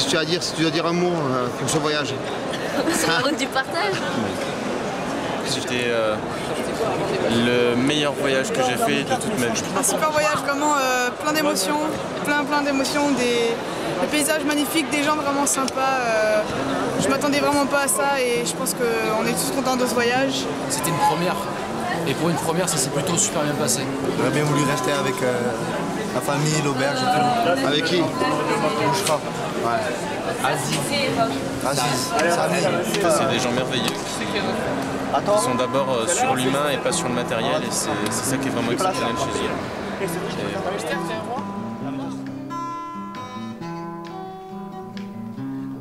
Qu'est-ce que tu as à dire, si tu dois dire un mot pour ce voyage? C'est la route du partage. C'était le meilleur voyage que j'ai fait de toute ma vie. Un super voyage, vraiment plein d'émotions, plein d'émotions, des paysages magnifiques, des gens vraiment sympas. Je m'attendais vraiment pas à ça et je pense qu'on est tous contents de ce voyage. C'était une première. Et pour une première, ça s'est plutôt super bien passé. J'aurais bien voulu rester avec la famille, l'auberge et tout. Avec qui? Bouchra. Ouais. Aziz. Samy. C'est des gens merveilleux qui sont d'abord sur l'humain et pas sur le matériel, et c'est ça qui est vraiment exceptionnel chez eux.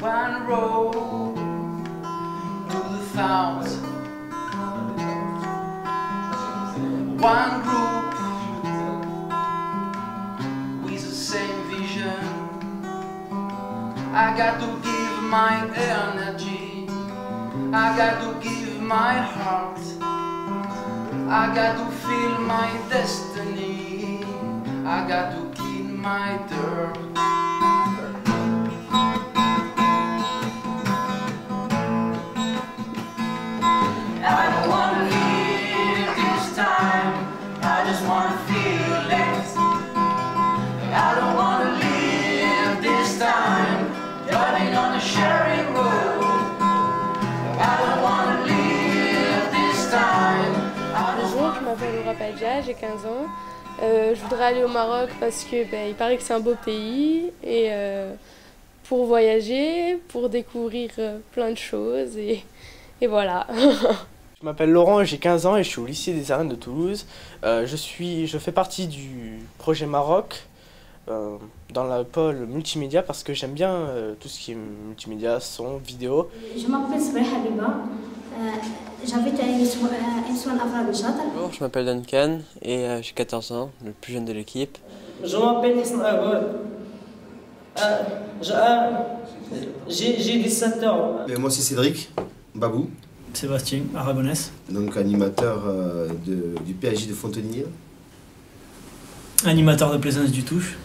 One road to the thousand, one group with the same vision. I got to give my energy, I got to give my heart, I got to feel my destiny, I got to kill my dirt. I don't wanna live this time, I just wanna feel it. I don't wanna live this time, driving on a sharing road. I don't wanna live this time. Bonjour, je m'appelle Laura Padja, j'ai 15 ans. Je voudrais aller au Maroc parce que il paraît que c'est un beau pays et pour voyager, pour découvrir plein de choses et voilà. Je m'appelle Laurent, j'ai 15 ans et je suis au lycée des Arènes de Toulouse. Je fais partie du projet Maroc dans le pôle multimédia parce que j'aime bien tout ce qui est multimédia, son, vidéo. Je m'appelle Sabrina Habiba, j'habite à Imsouane Afra Bichat. Bonjour, je m'appelle Duncan et j'ai 14 ans, le plus jeune de l'équipe. Je m'appelle Hassan Agod, j'ai 17 ans. Et moi c'est Cédric Babou. Sébastien Aragonès. Donc animateur du PAJ de Fontenille. Animateur de Plaisance du Touche.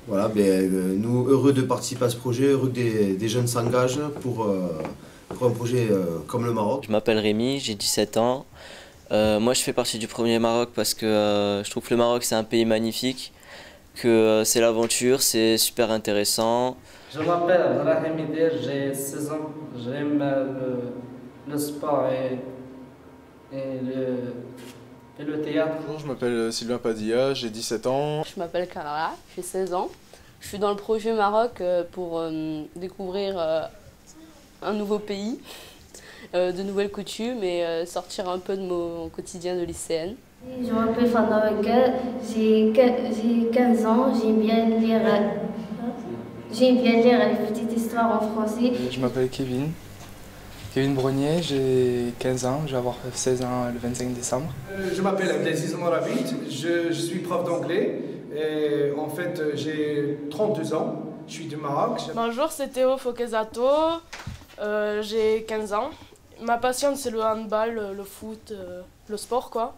Voilà, nous heureux de participer à ce projet, heureux que des jeunes s'engagent pour un projet comme le Maroc. Je m'appelle Rémi, j'ai 17 ans. Moi je fais partie du premier Maroc parce que je trouve que le Maroc c'est un pays magnifique, que c'est l'aventure, c'est super intéressant. Je m'appelle Abdelrahim Idir, j'ai 16 ans, j'aime le sport et le théâtre. Bonjour, je m'appelle Sylvain Padilla, j'ai 17 ans. Je m'appelle Carla, j'ai 16 ans. Je suis dans le projet Maroc pour découvrir un nouveau pays, de nouvelles coutumes et sortir un peu de mon quotidien de lycéenne. Je m'appelle Fana Weka, j'ai 15 ans, j'aime bien lire les petites histoires en français. Je m'appelle Kevin Brognier, j'ai 15 ans, je vais avoir 16 ans le 25 décembre. Je m'appelle Abdelaziz Morabit, je suis prof d'anglais. En fait, j'ai 32 ans, je suis du Maroc. Bonjour, c'est Théo Fokezato, j'ai 15 ans. Ma passion c'est le handball, le foot, le sport quoi.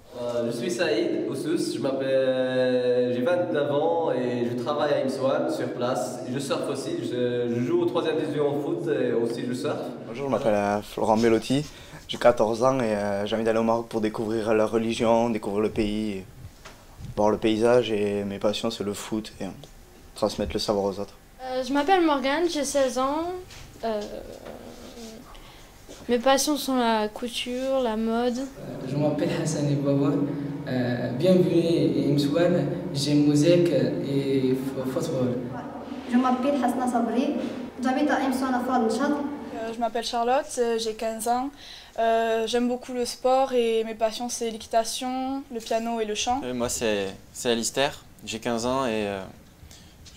Je suis Saïd Oussous, j'ai 29 ans et je travaille à Imsouane sur place. Je surfe aussi, je joue au 3e division en foot et aussi je surfe. Bonjour, je m'appelle Florent Bellotti, j'ai 14 ans et j'ai envie d'aller au Maroc pour découvrir la religion, découvrir le pays, voir le paysage et mes passions c'est le foot et transmettre le savoir aux autres. Je m'appelle Morgane, j'ai 16 ans. Mes passions sont la couture, la mode. Je m'appelle Hassan Ibaba, bienvenue à Imsouane, j'aime musique et football. Je m'appelle Hasna Sabri, j'habite à Imsouane Afra Bichat. Je m'appelle Charlotte, j'ai 15 ans. J'aime beaucoup le sport et mes passions c'est l'équitation, le piano et le chant. Moi c'est Alistair, j'ai 15 ans et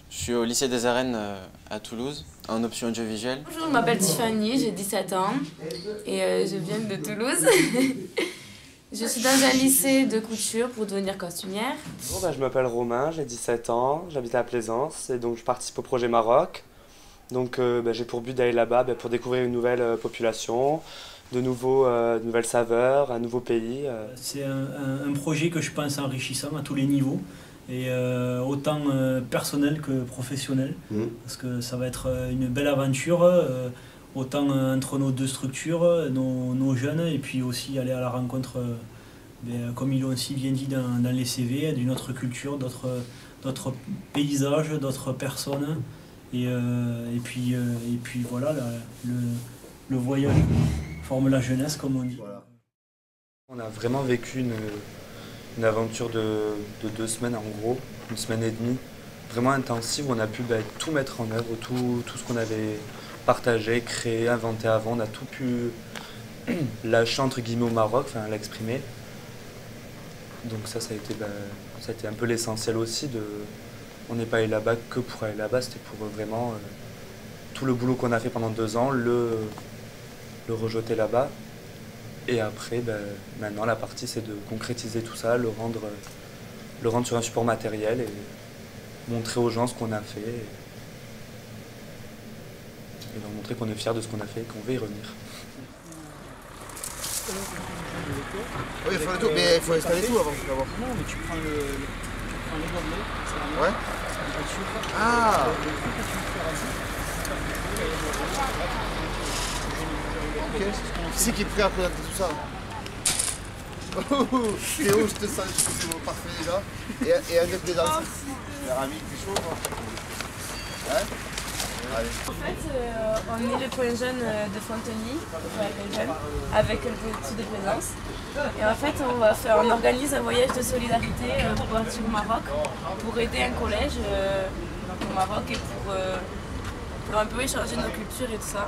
je suis au lycée des Arènes à Toulouse, en option audiovisuelle. Bonjour, je m'appelle Tiffany, j'ai 17 ans et je viens de Toulouse. Je suis dans un lycée de couture pour devenir costumière. Bon, je m'appelle Romain, j'ai 17 ans, j'habite à Plaisance et donc je participe au projet Maroc. Donc j'ai pour but d'aller là-bas pour découvrir une nouvelle population, de nouvelles saveurs, un nouveau pays. C'est un projet que je pense enrichissant à tous les niveaux et autant personnel que professionnel, parce que ça va être une belle aventure, autant entre nos deux structures, nos jeunes, et puis aussi aller à la rencontre, comme ils l'ont si bien dit dans les CV, d'une autre culture, d'autres paysages, d'autres personnes, et puis voilà, le voyage forme la jeunesse, comme on dit. Voilà. On a vraiment vécu une aventure de 2 semaines en gros, 1 semaine et demie, vraiment intensive, où on a pu tout mettre en œuvre, tout ce qu'on avait partagé, créé, inventé avant, on a tout pu lâcher entre guillemets au Maroc, enfin l'exprimer. Donc ça a été un peu l'essentiel aussi. On n'est pas allé là-bas que pour aller là-bas, c'était pour vraiment tout le boulot qu'on a fait pendant 2 ans, le rejeter là-bas. Et après, maintenant, la partie, c'est de concrétiser tout ça, le rendre sur un support matériel et montrer aux gens ce qu'on a fait. Et leur montrer qu'on est fiers de ce qu'on a fait et qu'on veut y revenir. Oui, il faut le tout, mais il faut installer tout avant d'abord. Non, mais tu prends les gobelets, c'est la même. Ouais. Ah. Ok. Qui c'est qui est prêt à présenter tout ça? Théo, je te sens, je suis parfait déjà. Et un des danseurs. Rami, t'es chaud quoi? Ouais. Allez. En fait, on est le point jeune de Fontenay, avec le petit de présence. Et en fait, on organise un voyage de solidarité pour partir au Maroc, pour aider un collège au Maroc et pour un peu échanger nos cultures et tout ça.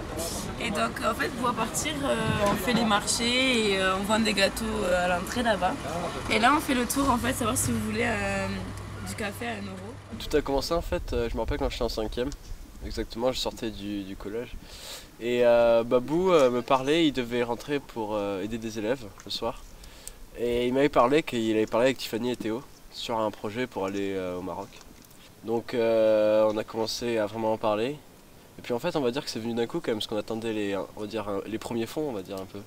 Et donc, en fait, pour partir, on fait les marchés et on vend des gâteaux à l'entrée là-bas. Et là, on fait le tour, en fait, savoir si vous voulez du café à 1 €. Tout a commencé, en fait, je me rappelle quand j'étais en 5e. Exactement, je sortais du collège. Et Babou me parlait, il devait rentrer pour aider des élèves le soir. Et il m'avait parlé qu'il avait parlé avec Tiffany et Théo sur un projet pour aller au Maroc. Donc on a commencé à vraiment en parler. Et puis en fait on va dire que c'est venu d'un coup quand même, parce qu'on attendait les premiers fonds, on va dire un peu.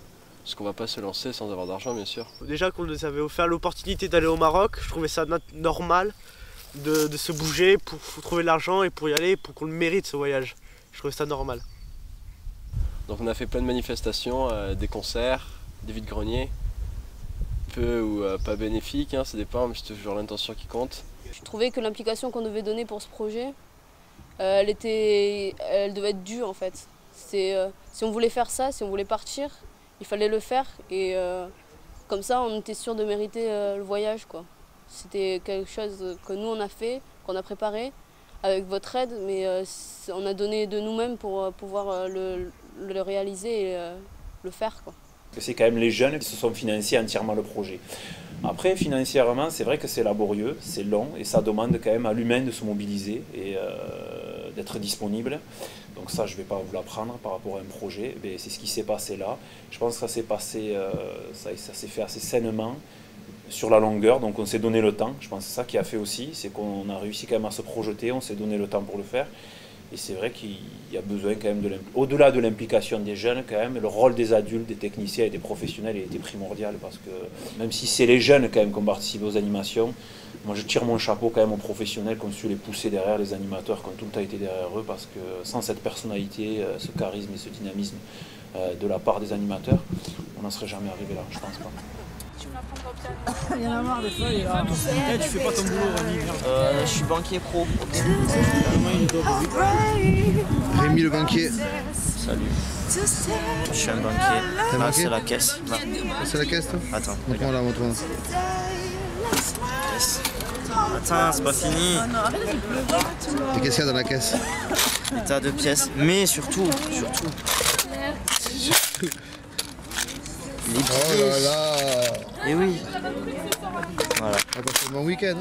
Parce qu'on va pas se lancer sans avoir d'argent bien sûr. Déjà qu'on nous avait offert l'opportunité d'aller au Maroc, je trouvais ça normal de se bouger pour trouver l'argent et pour y aller, pour qu'on le mérite ce voyage. Je trouvais ça normal. Donc on a fait plein de manifestations, des concerts, des vides-greniers, peu ou pas bénéfiques, ça dépend, mais c'est toujours l'intention qui compte. Je trouvais que l'implication qu'on devait donner pour ce projet, elle devait être due en fait. Si on voulait faire ça, si on voulait partir, il fallait le faire et comme ça on était sûr de mériter le voyage quoi. C'était quelque chose que nous on a fait, qu'on a préparé avec votre aide, mais on a donné de nous-mêmes pour pouvoir le réaliser et le faire quoi. C'est quand même les jeunes qui se sont financés entièrement le projet. Après, financièrement, c'est vrai que c'est laborieux, c'est long et ça demande quand même à l'humain de se mobiliser et d'être disponible. Donc ça, je ne vais pas vous l'apprendre par rapport à un projet. C'est ce qui s'est passé là. Je pense que ça s'est passé, ça s'est fait assez sainement sur la longueur. Donc on s'est donné le temps. Je pense que c'est ça qui a fait aussi, c'est qu'on a réussi quand même à se projeter, on s'est donné le temps pour le faire. Et c'est vrai qu'il y a besoin quand même au-delà de l'implication des jeunes quand même, le rôle des adultes, des techniciens et des professionnels était primordial parce que même si c'est les jeunes quand même qui ont participé aux animations, moi je tire mon chapeau quand même aux professionnels qui ont su les pousser derrière, les animateurs qui ont tout le temps été derrière eux parce que sans cette personnalité, ce charisme et ce dynamisme de la part des animateurs, on n'en serait jamais arrivé là, je pense pas. Il y en a marre des fois, il est là. Tu fais pas ton boulot, Rémi. Je suis banquier pro. Rémi le banquier. Salut. Je suis un banquier. Ah, c'est la caisse. C'est la caisse toi? Attends. Montre-moi là, montre-moi. Attends, c'est pas fini. Et qu'est-ce qu'il y a dans la caisse? Des tas de pièces, mais surtout. Les billets. Oh là là. Et oui. Voilà. On va passer un bon week-end.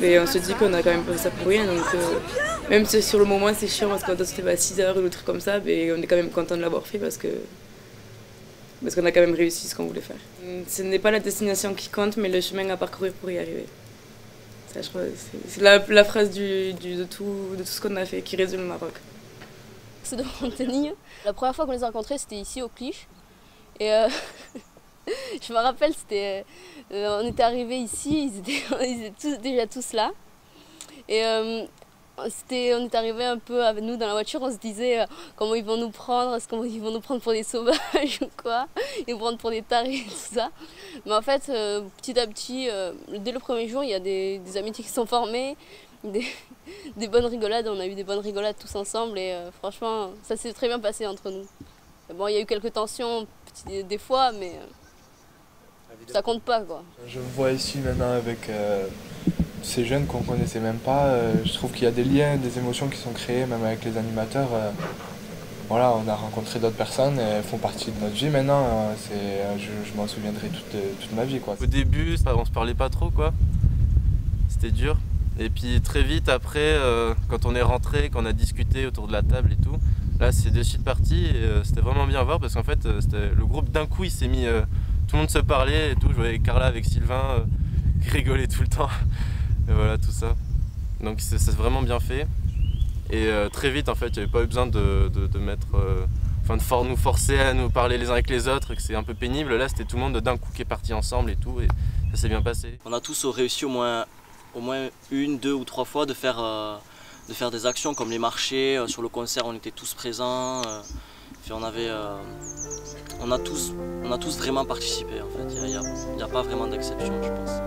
Et on se dit qu'on a quand même pas fait ça pour rien, donc même si sur le moment c'est chiant parce qu'on doit se lever à 6 h ou des trucs comme ça, mais on est quand même content de l'avoir fait parce qu'on a quand même réussi ce qu'on voulait faire. Ce n'est pas la destination qui compte, mais le chemin à parcourir pour y arriver. Ça, je crois, c'est la phrase de tout ce qu'on a fait qui résume le Maroc. C'est de Fontenay. La première fois qu'on les a rencontrés, c'était ici au Cliche. Et Je me rappelle, c'était, on était arrivés ici, ils étaient déjà tous là. Et on est arrivés un peu avec nous dans la voiture, on se disait comment ils vont nous prendre, est-ce qu'ils vont nous prendre pour des sauvages ou quoi, ils vont nous prendre pour des tarés et tout ça. Mais en fait, petit à petit, dès le premier jour, il y a des amitiés qui sont formées, des bonnes rigolades, on a eu des bonnes rigolades tous ensemble et franchement, ça s'est très bien passé entre nous. Bon, il y a eu quelques tensions des fois, mais ça compte pas, quoi. Je me vois ici maintenant avec ces jeunes qu'on connaissait même pas. Je trouve qu'il y a des liens, des émotions qui sont créées, même avec les animateurs. Voilà, on a rencontré d'autres personnes, elles font partie de notre vie maintenant. Je m'en souviendrai toute ma vie, quoi. Au début, on se parlait pas trop, quoi. C'était dur. Et puis très vite après, quand on est rentré, quand on a discuté autour de la table et tout, là c'est de suite parti et c'était vraiment bien à voir parce qu'en fait le groupe d'un coup il s'est mis, tout le monde se parlait et tout, je voyais Carla avec Sylvain qui rigolait tout le temps et voilà tout ça. Donc c'est vraiment bien fait et très vite en fait il n'y avait pas eu besoin de nous forcer à nous parler les uns avec les autres, que c'est un peu pénible. Là c'était tout le monde d'un coup qui est parti ensemble et tout et ça s'est bien passé. On a tous réussi au moins une, deux ou trois fois de faire des actions comme les marchés. Sur le concert on était tous présents, puis on a tous vraiment participé en fait, il n'y a pas vraiment d'exception je pense.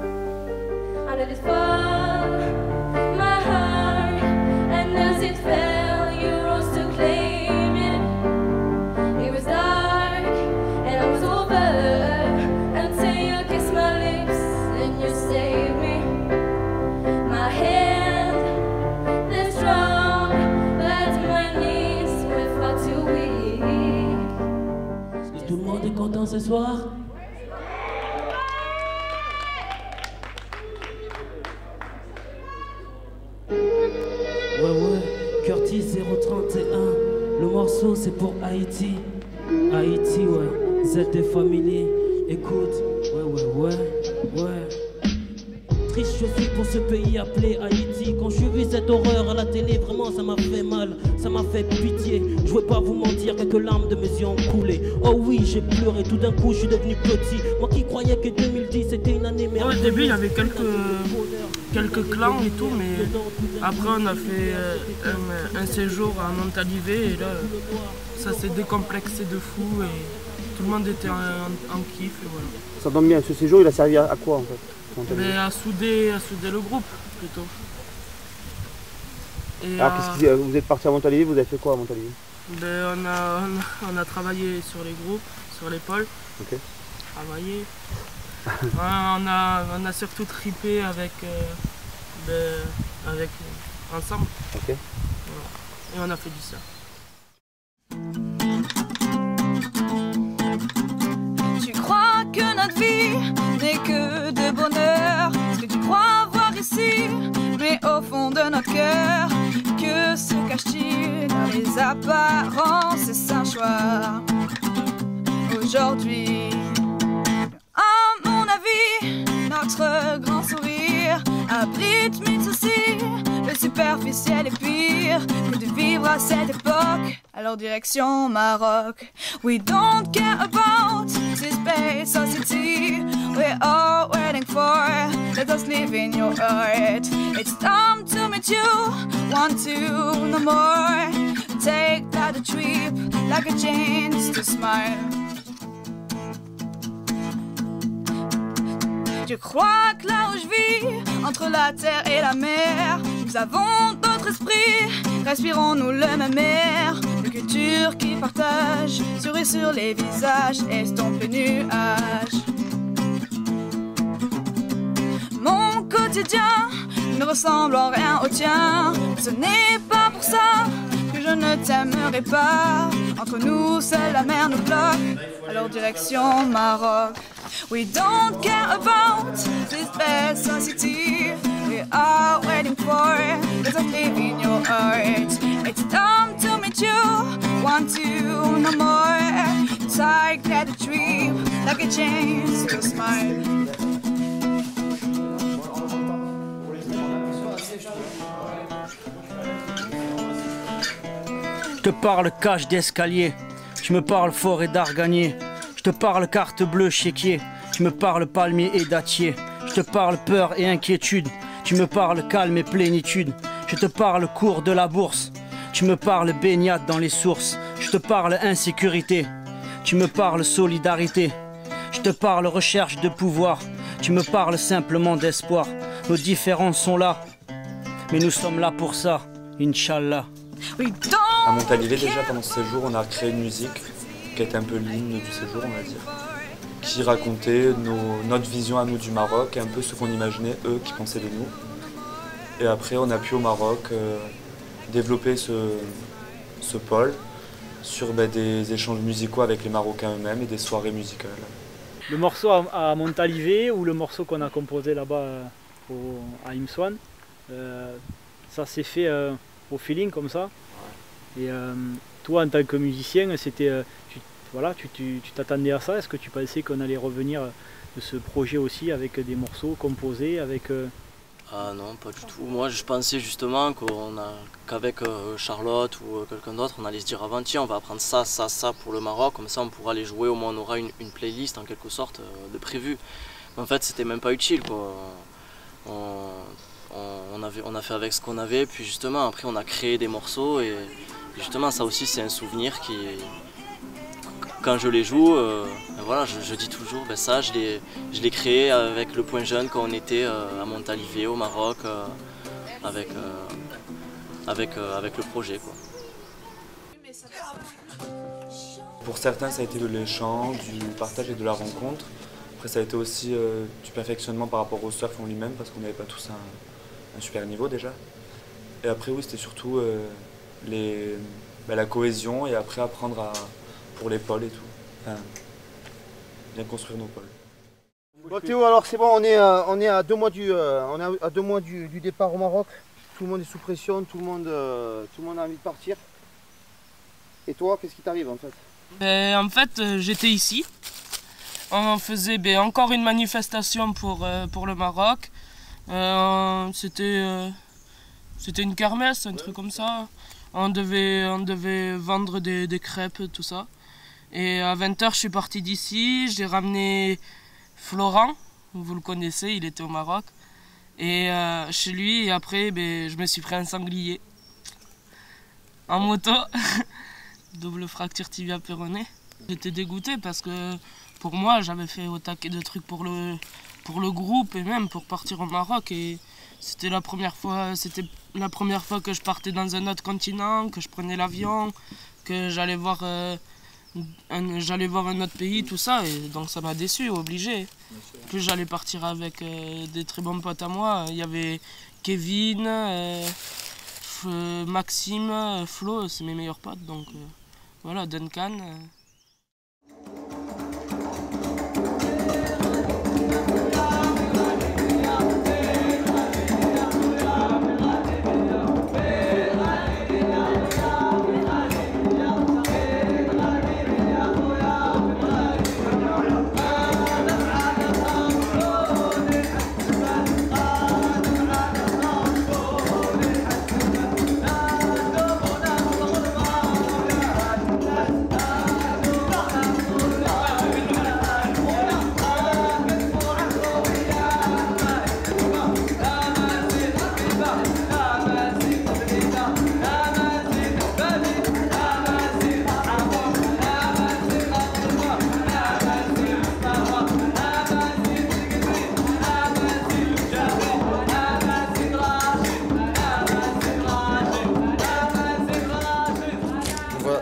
Tout le monde est content ce soir? Ouais, Curtis 031, le morceau c'est pour Haïti. Haïti, ouais, ZD Family, écoute, ouais. Triste je suis pour ce pays appelé Haïti. Quand j'ai vu cette horreur à la télé, vraiment ça m'a fait mal, ça m'a fait pitié. Je vais pas vous mentir, quelques larmes de mes yeux ont coulé. Oh oui, j'ai pleuré, tout d'un coup je suis devenu petit. Moi qui croyais que 2010 c'était une année merveilleuse. Au début il y avait quelques clans et tout, mais après on a fait un séjour à Montalivet et là ça s'est décomplexé de fou et tout le monde était en kiff et voilà. Ça tombe bien, ce séjour il a servi à quoi en fait? Mais à souder le groupe plutôt. Et vous êtes parti à Montalivet, vous avez fait quoi à Montalivet? On a travaillé sur les groupes, sur les pôles. Ok. Travaillé. On a surtout trippé ensemble. Ok. Voilà. Et on a fait du ça. Tu crois que notre vie n'est que de bonheur, ce que tu crois voir ici, mais au fond de notre cœur, que se cache-t-il dans les apparences? C'est un choix aujourd'hui. À mon avis, notre grand sourire abrite mille soucis. Le superficiel est pire que de vivre à cette époque. Alors direction Maroc. We don't care about this space or city we're all waiting for. Let us live in your heart. It's time to meet you, want to know more. Take that trip like a chance to smile. Je crois que là où je vis, entre la terre et la mer, nous avons d'autres esprits, respirons-nous le même air. Une culture qui partage, sourit sur les visages, estompe les nuages. Mon quotidien ne ressemble en rien au tien. Ce n'est pas pour ça que je ne t'aimerai pas. Entre nous, seule la mer nous bloque. Alors direction Maroc. We don't care about this best city we are waiting for. Let us live in your heart. It's time to meet you, want to know more. Take that trip like a chance to smile. Je te parle cage d'escalier, je me parle forêt d'Arganier. Je te parle carte bleue, chéquier. Tu me parles palmier et dattier. Je te parle peur et inquiétude. Tu me parles calme et plénitude. Je te parle cours de la bourse. Tu me parles baignade dans les sources. Je te parle insécurité. Tu me parles solidarité. Je te parle recherche de pouvoir. Tu me parles simplement d'espoir. Nos différences sont là, mais nous sommes là pour ça, Inch'Allah. À Montalivet, déjà pendant ce séjour, on a créé une musique qui était un peu l'hymne du séjour, on va dire, qui racontait notre vision à nous du Maroc et un peu ce qu'on imaginait, eux, qui pensaient de nous. Et après, on a pu au Maroc développer ce pôle sur des échanges musicaux avec les Marocains eux-mêmes et des soirées musicales. Le morceau à Montalivet ou le morceau qu'on a composé là-bas à Imswan, ça s'est fait au feeling comme ça. Et toi, en tant que musicien, c'était, tu t'attendais à ça? Est-ce que tu pensais qu'on allait revenir de ce projet aussi avec des morceaux composés avec Ah non, pas du tout. Moi, je pensais justement qu'avec Charlotte ou quelqu'un d'autre, on allait se dire avant, tiens, on va apprendre ça, ça, ça pour le Maroc, comme ça on pourra les jouer, au moins on aura une playlist en quelque sorte de prévu. Mais en fait, c'était même pas utile, quoi. On a fait avec ce qu'on avait, puis justement après on a créé des morceaux et justement ça aussi c'est un souvenir qui, quand je les joue, voilà, je dis toujours, ben ça je l'ai créé avec le Point Jeune quand on était à Montalivet au Maroc avec le projet, quoi. Pour certains ça a été de l'échange, du partage et de la rencontre. Après ça a été aussi du perfectionnement par rapport au surf en lui-même parce qu'on n'avait pas tous un super niveau déjà. Et après oui c'était surtout la cohésion et après apprendre pour les pôles et tout. Enfin, bien construire nos pôles. Bon Théo, alors c'est bon, on est à 2 mois du départ au Maroc. Tout le monde est sous pression, tout le monde a envie de partir. Et toi, qu'est-ce qui t'arrive en fait? En fait, j'étais ici. On faisait encore une manifestation pour le Maroc. C'était une kermesse, un truc comme ça. On devait vendre des crêpes, tout ça. Et à 20 h, je suis parti d'ici. J'ai ramené Florent, vous le connaissez, il était au Maroc. Et chez lui, et après, je me suis pris un sanglier. En moto. Double fracture tibia péroné. J'étais dégoûté parce que pour moi, j'avais fait au taquet de trucs pour le groupe et même pour partir au Maroc. Et c'était la première fois que je partais dans un autre continent, que je prenais l'avion, que j'allais voir un autre pays, tout ça. Et donc ça m'a déçu, obligé. En plus, j'allais partir avec des très bons potes à moi. Il y avait Kevin, Maxime, Flo, c'est mes meilleurs potes. Donc voilà, Duncan.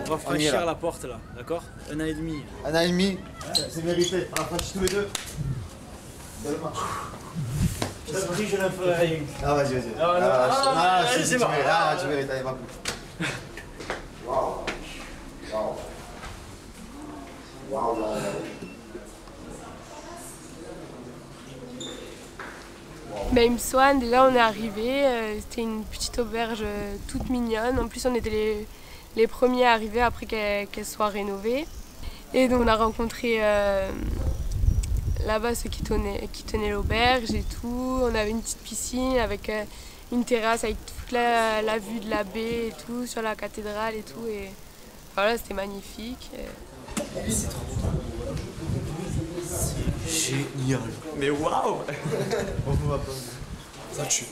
On va franchir la porte là, d'accord? 1 an et demi. 1 an et demi, c'est mérité. On a franchi tous les deux. Belle marche. Je t'ai je l'ai fait rien. Ah vas-y. C'est bon. Tu mérites, allez, va plus. Waouh. Imswan, déjà on est arrivé, c'était une petite auberge toute mignonne. En plus on était les premiers à arriver après qu'elle soit rénovée. Et donc on a rencontré là-bas ceux qui tenaient l'auberge et tout. On avait une petite piscine avec une terrasse avec toute la vue de la baie et tout, sur la cathédrale et tout. Et voilà, c'était magnifique. Génial. Mais waouh. Ça tue.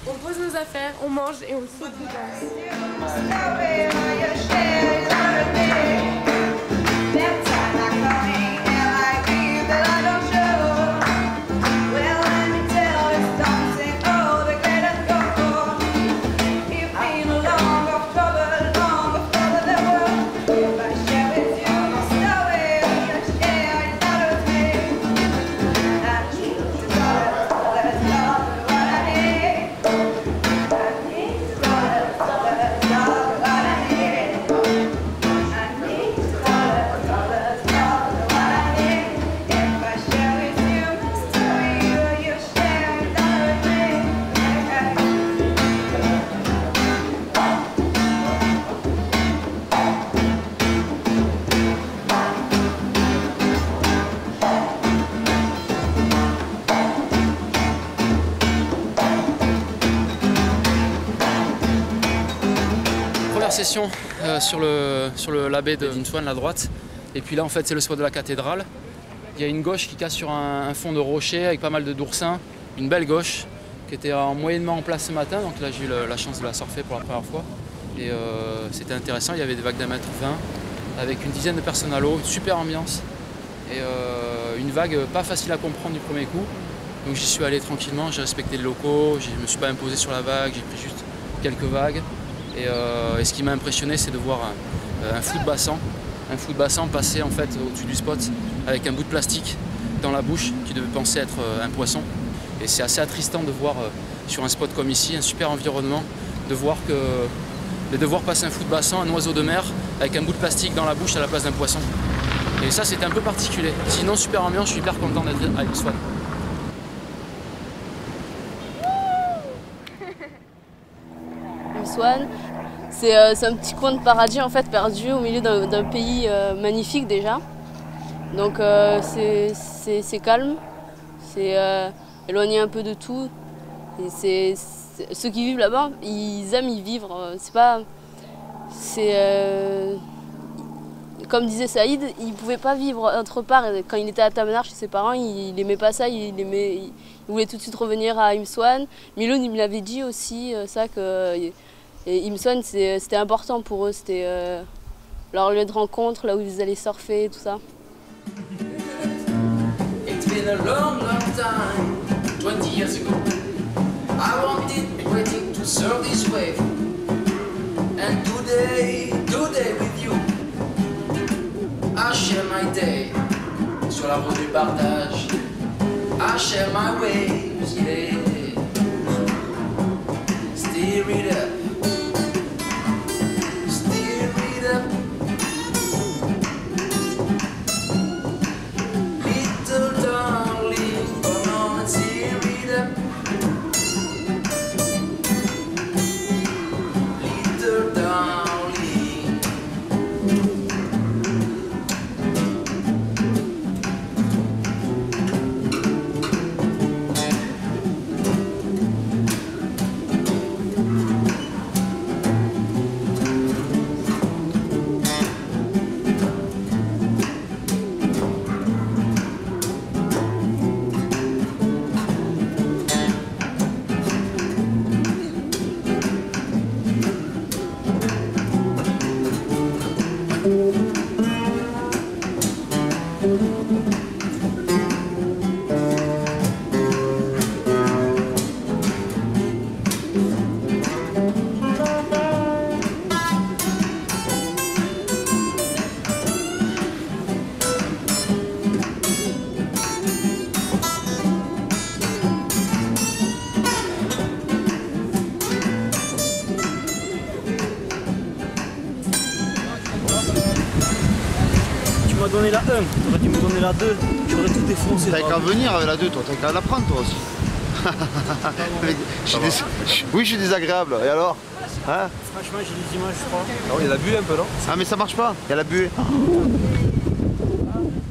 On pose nos affaires, on mange et on saute dedans. Session sur la baie de Imswan, la droite, et puis là en fait c'est le spot de la cathédrale. Il y a une gauche qui casse sur un fond de rocher avec pas mal d'oursins, une belle gauche qui était moyennement en place ce matin, donc là j'ai eu la chance de la surfer pour la première fois et c'était intéressant. Il y avait des vagues d'1,20 m avec une dizaine de personnes à l'eau, une super ambiance et une vague pas facile à comprendre du premier coup, donc j'y suis allé tranquillement, j'ai respecté les locaux, je ne me suis pas imposé sur la vague, j'ai pris juste quelques vagues. Et ce qui m'a impressionné, c'est de voir un flou de bassan passer en fait au-dessus du spot avec un bout de plastique dans la bouche qui devait penser être un poisson. Et c'est assez attristant de voir sur un spot comme ici, un super environnement, de voir passer un flou de bassan, un oiseau de mer avec un bout de plastique dans la bouche à la place d'un poisson. Et ça, c'était un peu particulier. Sinon, super ambiance, je suis hyper content d'être à Imswan. C'est un petit coin de paradis en fait perdu au milieu d'un pays magnifique déjà. Donc c'est calme, c'est éloigné un peu de tout. Et ceux qui vivent là-bas, ils aiment y vivre. Comme disait Saïd, il ne pouvait pas vivre autre part. Quand il était à Tamanar chez ses parents, il n'aimait pas ça, il voulait tout de suite revenir à Imswan. Miloun, il me l'avait dit aussi, ça que Imswan, c'était important pour eux, c'était leur lieu de rencontre, là où ils allaient surfer, tout ça. It's been a long, long time, 20 years ago. I wanted waiting to surf this wave. And today with you, I share my day sur la route du partage. I share my waves, yeah. Steer it up. Donné la 1, t'aurais dû me donner la 2, j'aurais tout défoncé. T'avais qu'à venir avec la 2, toi, t'avais qu'à la prendre toi aussi. Oui, je suis désagréable, et alors hein? Franchement, j'ai des images, je crois. Non, il y a la buée un peu, non? Ah, mais ça marche pas, il y a la buée.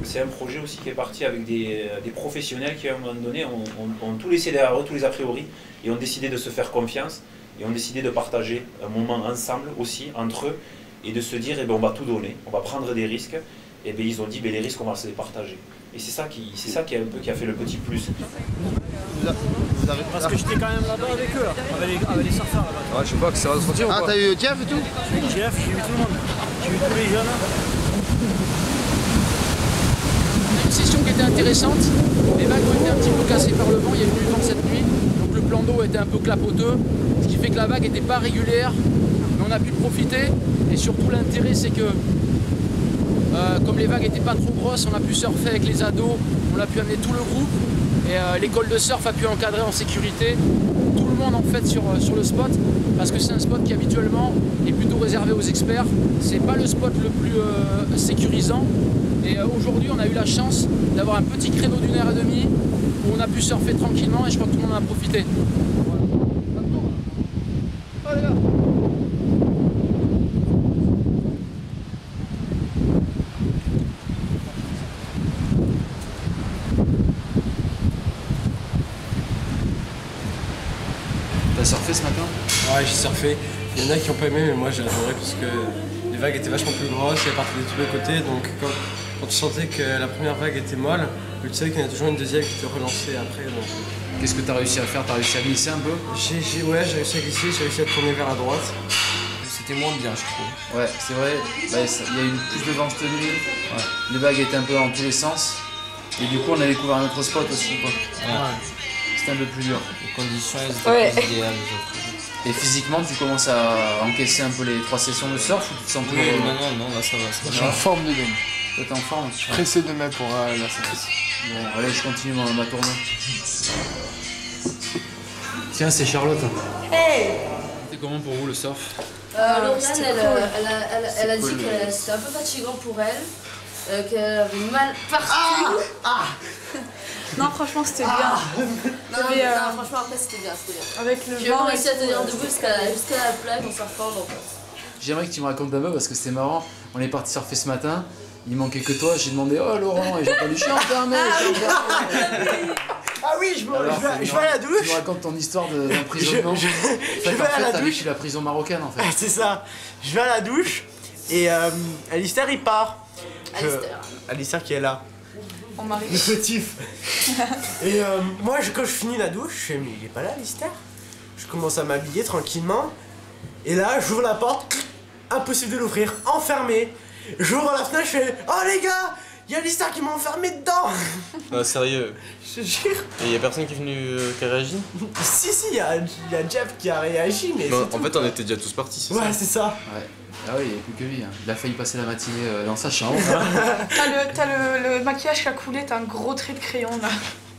C'est un projet aussi qui est parti avec des professionnels qui, à un moment donné, ont tout laissé derrière eux, tous les a priori, et ont décidé de se faire confiance et ont décidé de partager un moment ensemble aussi, entre eux, et de se dire, eh ben, on va tout donner, on va prendre des risques, et bien ils ont dit, les risques on va se les partager. Et c'est ça qui a fait le petit plus. Parce que j'étais quand même là-bas avec eux, avec les surfeurs là-bas. Ouais, je sais pas que ça va se sentir ou pas. Ah, t'as eu Jeff et tout? J'ai eu Jeff, j'ai eu tout le monde. J'ai eu tous les jeunes. Une session qui était intéressante. Les vagues ont été un petit peu cassées par le vent, il y a eu du vent cette nuit. Donc le plan d'eau était un peu clapoteux, ce qui fait que la vague n'était pas régulière. Mais on a pu profiter. Et surtout l'intérêt c'est que comme les vagues n'étaient pas trop grosses, on a pu surfer avec les ados, on a pu amener tout le groupe et l'école de surf a pu encadrer en sécurité tout le monde en fait sur le spot, parce que c'est un spot qui habituellement est plutôt réservé aux experts, c'est pas le spot le plus sécurisant, et aujourd'hui on a eu la chance d'avoir un petit créneau d'1 heure et demie où on a pu surfer tranquillement et je crois que tout le monde en a profité. T'as surfé ce matin? Ouais, j'ai surfé. Il y en a qui n'ont pas aimé, mais moi j'ai adoré parce que les vagues étaient vachement plus grosses, elles partaient de tous les côtés. Donc quand tu sentais que la première vague était molle, tu sais qu'il y en a toujours une deuxième qui te relançait après. Qu'est-ce que t'as réussi à faire? T'as réussi à glisser un peu? Ouais, j'ai réussi à glisser, j'ai réussi à tourner vers la droite. C'était moins bien, je trouve. Ouais, c'est vrai. Bah, il y a eu plus de vent cette nuit. Ouais. Les vagues étaient un peu dans tous les sens. Et du coup, on a découvert un autre spot aussi, quoi. Ouais. C'était un peu plus dur. Les conditions, elles étaient pas idéales. Et physiquement, tu commences à encaisser un peu les 3 sessions de surf ou tu te sens plus... Non, là ça va. Je suis en forme de dingue. Toi, t'es en forme? Je suis pressé demain pour la séance. Bon, allez, je continue ma tournée. Tiens, c'est Charlotte. Hey! C'était comment pour vous le surf? Lauriane, elle a dit que c'était un peu fatigant pour elle, qu'elle avait mal partout. Non, franchement, c'était bien. Non, franchement, après, c'était bien. Avec le vent. J'ai vraiment réussi à tenir debout jusqu'à la plage en surfant. J'aimerais que tu me racontes un peu parce que c'était marrant. On est parti surfer ce matin, il manquait que toi. J'ai demandé, oh Laurent, et j'ai entendu, je suis enfermé. Ah oui, je vais à la douche. Tu me racontes ton histoire d'emprisonnement. Je vais à la douche. Je la prison marocaine en fait. C'est ça. Je vais à la douche et Alistair il part. Alistair qui est là. On m'arrive. Le fautif. Et moi quand je finis la douche, je fais mais il est pas là Alistair. Je commence à m'habiller tranquillement. Et là j'ouvre la porte, impossible de l'ouvrir, enfermé. J'ouvre la fenêtre, je fais oh les gars, il y a Alistair qui m'a enfermé dedans. Non, sérieux. Je te jure. Et y a personne qui est venu qui a réagi? Si, y a Jeff qui a réagi, mais non, en fait on était déjà tous partis, c'est ça? Ouais, c'est ça. Ouais. Ah oui, il n'y a plus que lui. Hein. Il a failli passer la matinée dans sa chambre. T'as le maquillage qui a coulé, t'as un gros trait de crayon là.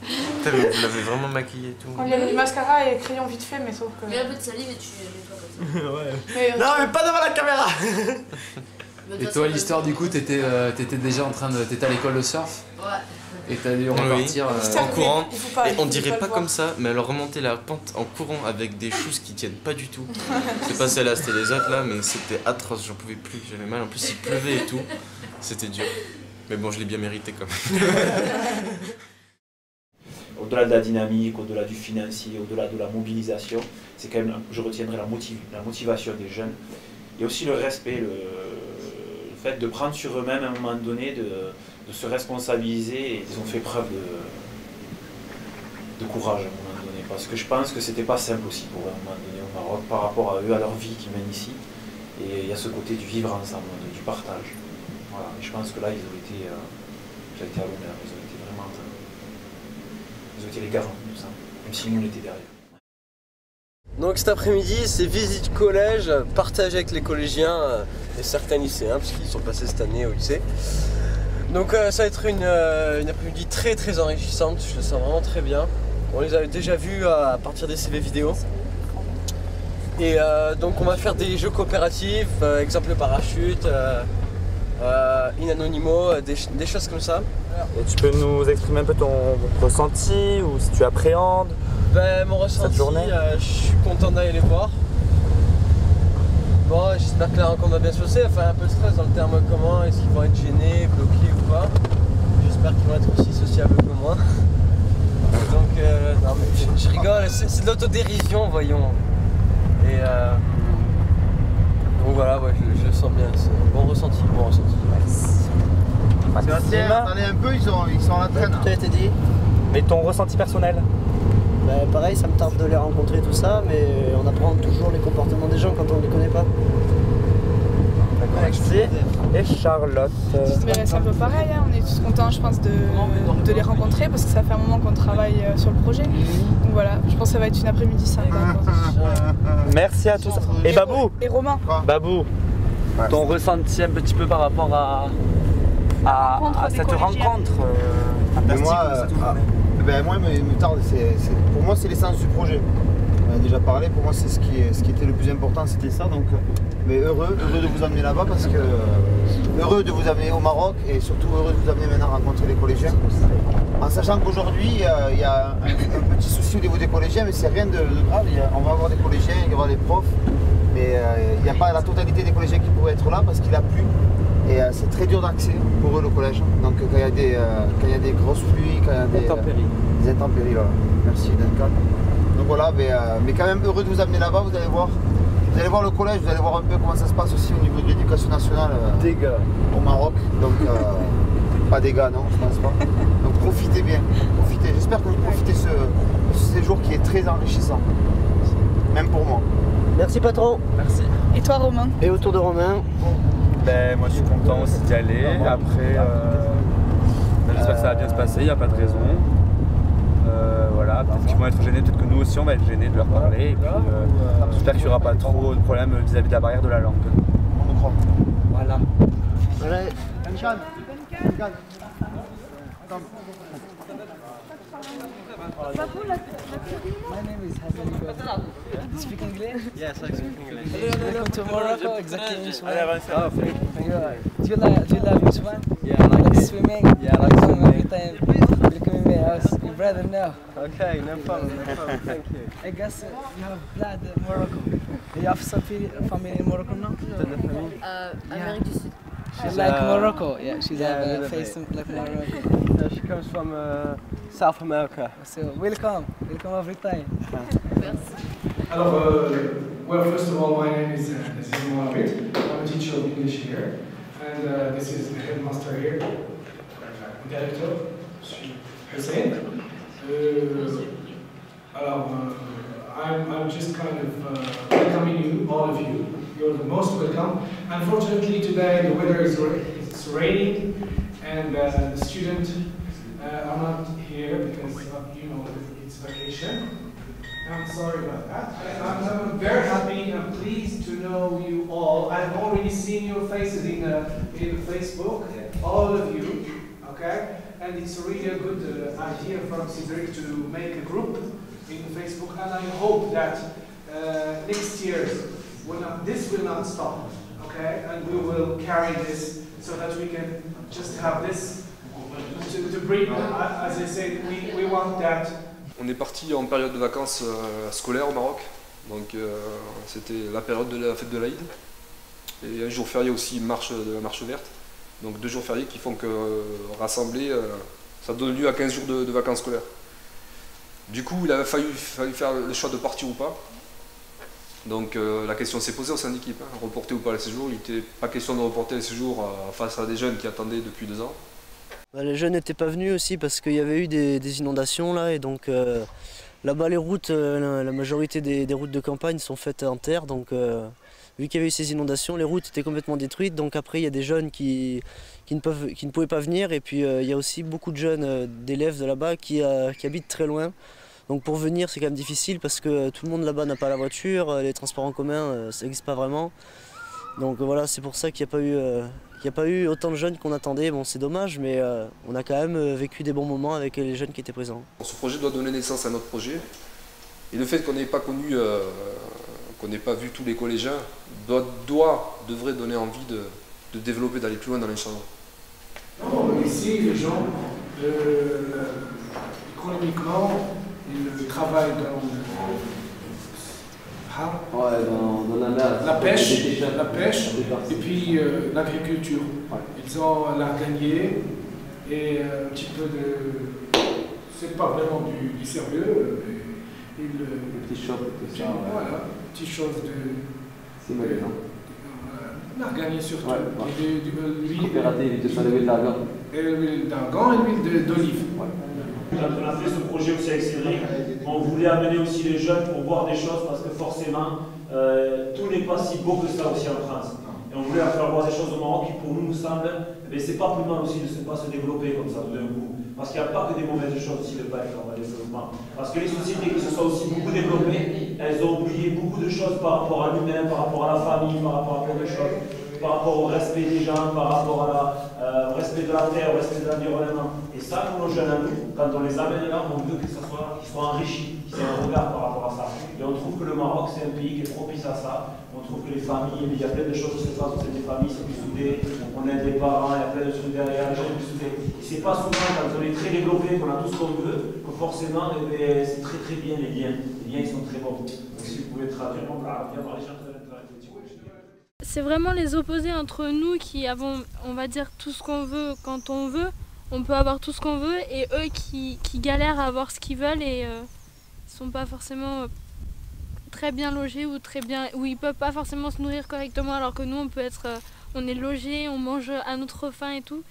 Vous l'avez vraiment maquillé et tout. Il y avait du mascara et crayon vite fait, mais sauf que... Il y a un peu de salive et tu nettoies comme ça. Ouais. Non, mais pas devant la caméra. Et toi, l'histoire du coup, t'étais déjà en train de... T'étais à l'école de surf? Ouais. Et t'as dû repartir en courant. Et on dirait pas comme ça, mais alors remonter la pente en courant avec des choses qui tiennent pas du tout. C'est pas celle-là, c'était les autres là, mais c'était atroce, j'en pouvais plus, j'avais mal. En plus, il pleuvait et tout. C'était dur. Mais bon, je l'ai bien mérité quand même. Au-delà de la dynamique, au-delà du financier, au-delà de la mobilisation, c'est quand même, je retiendrai la motivation des jeunes. Il y a aussi le respect, le fait de prendre sur eux-mêmes à un moment donné, de se responsabiliser, et ils ont fait preuve de courage à un moment donné, parce que je pense que c'était pas simple aussi pour eux à un moment donné au Maroc par rapport à eux, à leur vie qu'ils mènent ici, et il y a ce côté du vivre ensemble, du partage. Voilà. Et je pense que là ils ont été à l'honneur, ils ont été vraiment les garants de tout ça, même si nous on était derrière. Donc cet après-midi, c'est visite collège, partage avec les collégiens et certains lycéens, parce qu'ils sont passés cette année au lycée. Donc ça va être une après-midi très très enrichissante, je le sens vraiment très bien. On les avait déjà vus à partir des CV vidéo. Et donc on va faire des jeux coopératifs, exemple le parachute, in anonimo, des choses comme ça. Et tu peux nous exprimer un peu ton ressenti, ou si tu appréhendes mon ressenti, cette journée je suis content d'aller les voir. Bon, j'espère que la rencontre va bien se passer, enfin un peu de stress dans le terme comment, est-ce qu'ils vont être gênés, bloqués ou pas. J'espère qu'ils vont être aussi sociables que moi. Donc non mais je rigole, c'est de l'autodérision voyons. Et Et donc voilà, ouais, je le sens bien, c'est bon ressenti, bon ressenti. Sébastien, attendez un peu, ils sont à la traîne. Tout a été dit. Mais ton ressenti personnel? Pareil, ça me tarde de les rencontrer, tout ça, mais on apprend toujours les comportements des gens quand on ne les connaît pas. Merci. Et Charlotte? Mais c'est un peu pareil, hein. On est tous contents, je pense, de les rencontrer parce que ça fait un moment qu'on travaille sur le projet. Donc voilà, je pense que ça va être une après-midi sympa. Merci à tous. Et Babou? Et Romain? Babou, ton ressenti un petit peu par rapport à cette rencontre Moi, il me tarde. Pour moi, c'est l'essence du projet. On a déjà parlé, pour moi, c'est ce qui était le plus important, c'était ça. Donc, mais heureux de vous amener là-bas parce que heureux de vous amener au Maroc et surtout heureux de vous amener maintenant à rencontrer les collégiens. En sachant qu'aujourd'hui, il y a un petit souci au niveau des collégiens, mais c'est rien de grave. On va avoir des collégiens, il y aura des profs, mais il n'y a pas la totalité des collégiens qui pourraient être là parce qu'il a plu. Et c'est très dur d'accès pour eux le collège. Donc quand il y a des grosses pluies, quand il y a des intempéries, voilà. Merci Duncan. Donc voilà, mais quand même heureux de vous amener là-bas, vous allez voir. Vous allez voir le collège, vous allez voir un peu comment ça se passe aussi au niveau de l'éducation nationale au Maroc. Donc pas des gars, non, je pense pas. Donc profitez bien, profitez. J'espère que vous profitez de ce séjour qui est très enrichissant. Même pour moi. Merci patron. Merci. Et toi Romain? Et autour de Romain? Moi je suis content aussi d'y aller. Après, j'espère que ça va bien se passer, il n'y a pas de raison. Voilà, peut-être qu'ils vont être gênés, peut-être que nous aussi on va être gênés de leur parler. Et puis j'espère qu'il n'y aura pas trop de problèmes vis-à-vis de la barrière de la langue. On le croit. Voilà. My name is Hassan. You speak English? Yes, I speak English. Welcome to Morocco, exactly in Swan. Oh, Do you love this one? Yeah, I like it. Swimming? Yeah, I like swimming. Every time you come in my house, your brother now. Okay, no problem, thank you. I guess you have blood in Morocco. You have some family in Morocco now? Amérique du Sud. She's like Morocco, yeah, she's a face like Morocco. She comes from South America. So welcome every time. Hello, well, first of all, my name is Aziz Mohamed. I'm a teacher of English here, and this is the headmaster here, director, Hussein. I'm just kind of welcoming you, all of you. You're the most welcome. Unfortunately, today the weather is raining, and the students are not here because it's vacation. I'm sorry about that. I'm very happy and pleased to know you all. I've already seen your faces in Facebook, all of you, okay? And it's really a good idea from Cedric to make a group in Facebook, and I hope that next year this will not stop, okay? And we will carry this so that we can just have this to bring, as I said, we want that. On est parti en période de vacances scolaires au Maroc, donc c'était la période de la fête de l'Aïd, et un jour férié aussi, la marche verte, donc 2 jours fériés qui font que rassembler, ça donne lieu à 15 jours de vacances scolaires. Du coup, il avait fallu faire le choix de partir ou pas, donc la question s'est posée au sein d'équipe, reporter ou pas les séjours. Il n'était pas question de reporter les séjours face à des jeunes qui attendaient depuis 2 ans. Les jeunes n'étaient pas venus aussi parce qu'il y avait eu des inondations là, et donc là-bas les routes, la majorité des routes de campagne sont faites en terre, donc vu qu'il y avait eu ces inondations, les routes étaient complètement détruites, donc après il y a des jeunes qui ne pouvaient pas venir, et puis il y a aussi beaucoup de jeunes, d'élèves de là-bas qui habitent très loin, donc pour venir c'est quand même difficile parce que tout le monde là-bas n'a pas la voiture, les transports en commun ça n'existe pas vraiment, donc voilà, c'est pour ça qu'il n'y a pas eu autant de jeunes qu'on attendait. Bon, c'est dommage, mais on a quand même vécu des bons moments avec les jeunes qui étaient présents. Ce projet doit donner naissance à notre projet, et le fait qu'on n'ait pas connu, qu'on n'ait pas vu tous les collégiens, devrait donner envie de développer, d'aller plus loin dans l'inchallah. Ici, les gens, économiquement, ils travaillent dans la pêche, et puis l'agriculture. Ils ont l'art gagné et un petit peu de... C'est pas vraiment du sérieux, petits shops, tout ça. Voilà, petites choses de. C'est magasin. On a gagné surtout. Ouais, L'huile. Coopérative de l'huile d'argan. Et l'huile d'argan et l'huile d'olive. Quand on a fait ce projet aussi avec Cédric, on voulait amener aussi les jeunes pour voir des choses parce que forcément, tout n'est pas si beau que ça aussi en France. Et on voulait leur faire voir des choses au Maroc qui pour nous semblent, mais c'est pas plus mal aussi de ne pas se développer comme ça d'un coup. Parce qu'il n'y a pas que des mauvaises choses aussi de pas être en développement. Parce que les sociétés qui se sont aussi beaucoup développées, elles ont oublié beaucoup de choses par rapport à l'humain, par rapport à la famille, par rapport à plein de choses, par rapport au respect des gens, par rapport à au respect de la terre, au respect de l'environnement. Et ça, nous, nos jeunes à nous, quand on les amène là, on veut que ça soit, qu'ils soient enrichis, qu'ils aient un regard par rapport à ça. Et on trouve que le Maroc, c'est un pays qui est propice à ça. On trouve que les familles, il y a plein de choses qui se passent au sein des familles, c'est plus soudé, on aide les parents, il y a plein de trucs derrière, les gens sont plus soudés. Et c'est pas souvent quand on est très développé, qu'on a tout ce qu'on veut, que forcément, c'est très très bien les liens. Les liens, ils sont très bons. Donc si vous pouvez traduire, on va bien parler chacun de la C'est vraiment les opposés entre nous qui avons, on va dire, tout ce qu'on veut quand on veut. On peut avoir tout ce qu'on veut et eux qui galèrent à avoir ce qu'ils veulent et ils sont pas forcément très bien logés ou ils peuvent pas forcément se nourrir correctement alors que nous on est logés, on mange à notre faim et tout.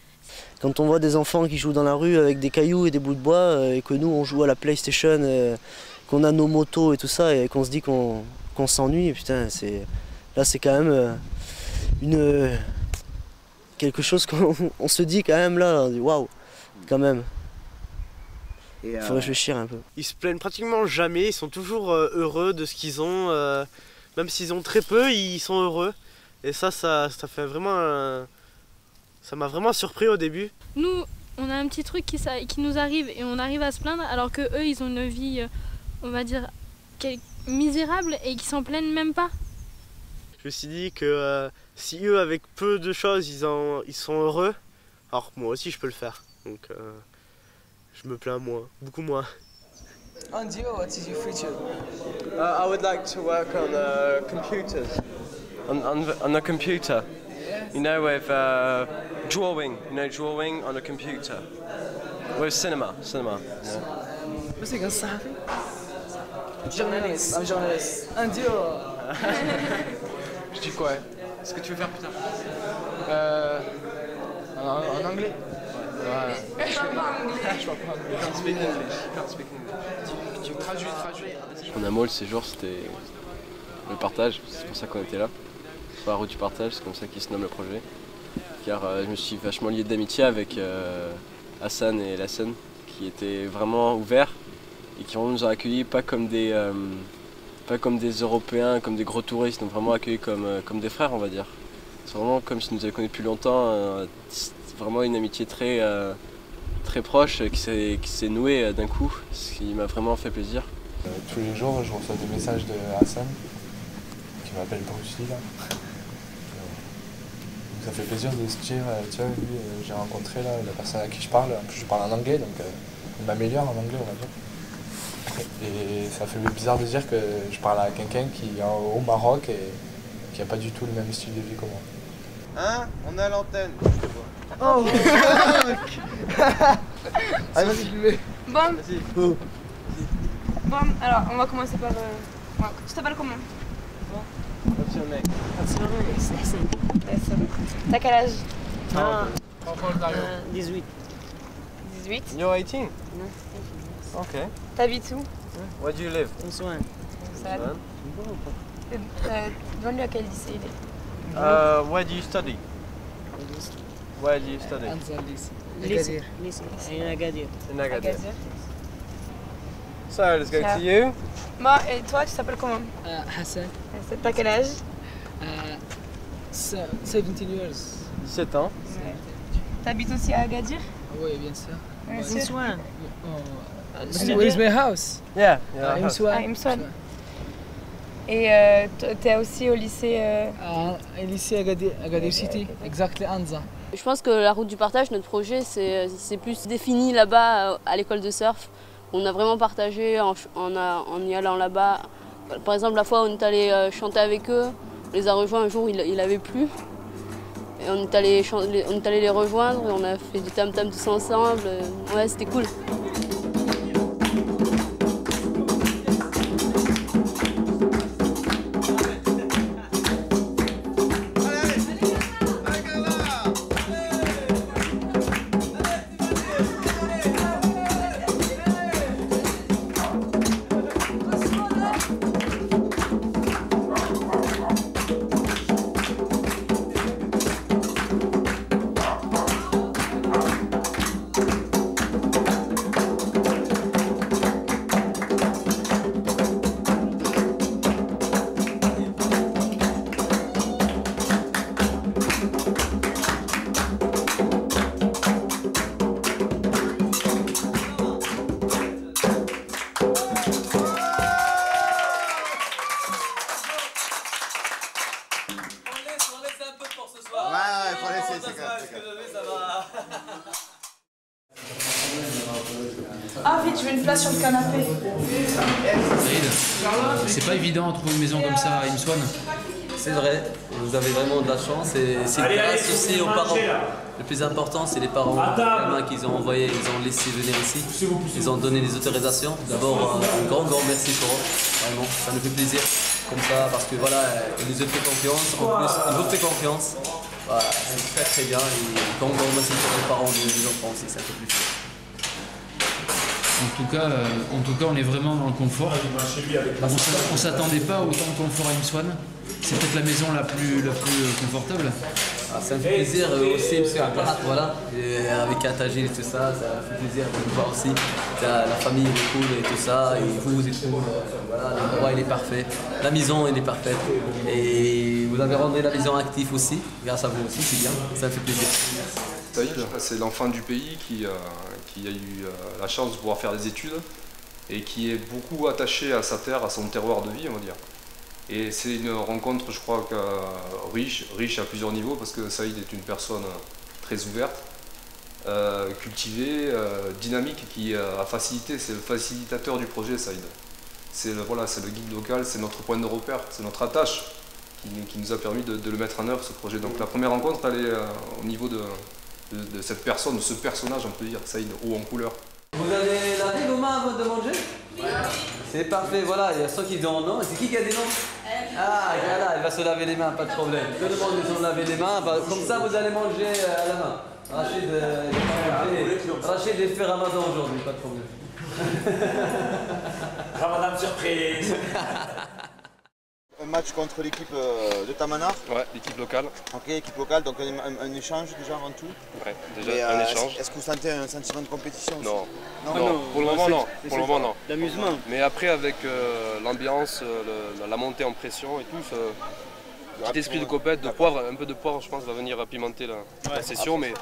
Quand on voit des enfants qui jouent dans la rue avec des cailloux et des bouts de bois et que nous on joue à la PlayStation, qu'on a nos motos et tout ça et qu'on se dit qu'on s'ennuie, putain, là c'est quand même quelque chose qu'on se dit quand même là, on dit waouh, quand même. Il faut réfléchir un peu. Ils se plaignent pratiquement jamais, ils sont toujours heureux de ce qu'ils ont. Même s'ils ont très peu, ils sont heureux. Et ça fait vraiment. Ça m'a vraiment surpris au début. Nous, on a un petit truc qui nous arrive et on arrive à se plaindre alors que eux, ils ont une vie, on va dire, misérable et qui s'en plaignent même pas. Je me suis dit que si eux, avec peu de choses, ils sont heureux, alors moi aussi je peux le faire. Donc je me plains moins, beaucoup moins. And you, what is your future? I would like to work on computers, on the computer. Yes. You know, with drawing. You know, drawing on a computer. With cinema. Yeah. What's it صحفي? Journalist. I'm journalist. And you? Je dis quoi? Qu'est-ce que tu veux faire plus tard? En anglais? Ouais. Je parle pas anglais. Can't speak English. Tu traduis. En un mot, le séjour, c'était le partage. C'est pour ça qu'on était là. Sur la route du partage, c'est comme ça qu'il se nomme le projet. Car je me suis vachement lié d'amitié avec Hassan et Lassen, qui étaient vraiment ouverts et qui nous ont accueillis pas comme des Européens, comme des gros touristes, donc vraiment accueillis comme des frères, on va dire. C'est vraiment comme s'ils nous avaient connus depuis longtemps, vraiment une amitié très proche qui s'est nouée d'un coup, ce qui m'a vraiment fait plaisir. Tous les jours, je reçois des messages de Hassan, qui m'appelle Bruce Lee là. Ça fait plaisir de se dire, tiens, lui, j'ai rencontré là, la personne à qui je parle, en plus je parle en anglais, donc il m'améliore en anglais, on va dire. Et ça fait bizarre de dire que je parle à quelqu'un qui est au Maroc et qui n'a pas du tout le même style de vie que moi. Hein? On est à l'antenne. Oh! Allez, vas-y, je vais. Bon. Vas-y. Bon, alors on va commencer par... Tu t'appelles comment? What's your name? T'as quel âge? 18. 18? You're 18? Ok. T'habites où? Where do you live? Bonsoir. Demande-lui à quel lycée il est. Where do you study? Where do you study? Lycée. In Agadir. In Agadir. Agadir. So, let's go to you. Moi, et toi, tu t'appelles comment? Hassan. T'as quel âge? 17 years. 17 ans. Ouais. T'habites aussi à Agadir? Oui, bien sûr. Bien sûr. Where's my house? Yeah. À Imswan. Et t'es aussi au lycée... Au lycée Agadir City, exactement Anza. Je pense que la route du partage, notre projet, c'est plus défini là-bas à l'école de surf. On a vraiment partagé en y allant là-bas. Par exemple, la fois où on est allé chanter avec eux, on les a rejoints un jour, il avait plu. Et on est allé les rejoindre, on a fait du tam-tam tous ensemble. Ouais, c'était cool. Ah vite, je veux une place sur le canapé. C'est pas évident de trouver une maison comme ça à Imswan. C'est vrai, vous avez vraiment de la chance et c'est grâce aussi aux parents. Le plus important, c'est les parents vraiment qu'ils ont envoyé, ils ont laissé venir ici. Ils ont donné les autorisations. D'abord, un grand merci pour eux. Vraiment, ça nous fait plaisir comme ça parce que voilà, ils nous ont fait confiance. En plus, ils nous ont fait confiance. Voilà, c'est très bien. Et grand merci pour les parents des enfants aussi, ça fait plaisir. En tout cas, on est vraiment dans le confort. On ne s'attendait pas à autant de confort à Imswan. C'est peut-être la maison la plus confortable. Ah, ça me fait plaisir aussi, parce qu'à Parat, voilà, et avec Atagil et tout ça, ça fait plaisir de vous voir aussi. La famille est cool et tout ça, et vous êtes cool. Voilà, l'endroit il est parfait, la maison elle est parfaite. Et vous avez rendu la maison active aussi, grâce à vous aussi, c'est bien, ça me fait plaisir. Saïd, c'est l'enfant du pays qui a eu la chance de pouvoir faire des études et qui est beaucoup attaché à sa terre, à son terroir de vie, on va dire. Et c'est une rencontre, je crois, riche à plusieurs niveaux, parce que Saïd est une personne très ouverte, cultivée, dynamique, qui a facilité, c'est le facilitateur du projet, Saïd. C'est le guide local, c'est notre point de repère, c'est notre attache qui nous a permis de le mettre en œuvre, ce projet. Donc la première rencontre, elle est au niveau de cette personne, de ce personnage, on peut dire, Saïd, haut en couleur. Vous avez lavé vos mains avant de manger? Oui. C'est parfait, voilà, il y a ceux qui disent non. C'est qui a des noms? Ah, voilà, il va se laver les mains, pas de problème. Tout le monde va se laver les mains, comme ça vous allez manger à la main. Rachid est fait Ramadan aujourd'hui, pas de problème. Ramadan surprise. Un match contre l'équipe de Tamanar. Ouais, l'équipe locale. Ok, équipe locale, donc un échange déjà en tout. Ouais, déjà un échange. Est-ce que vous sentez un sentiment de compétition aussi? Non. Non, pour le moment non. Pour le moment non. D'amusement. Mais après avec l'ambiance, la montée en pression et tout, cet esprit de compète, de poivre, un peu de poivre, je pense, va venir pimenter la session, mais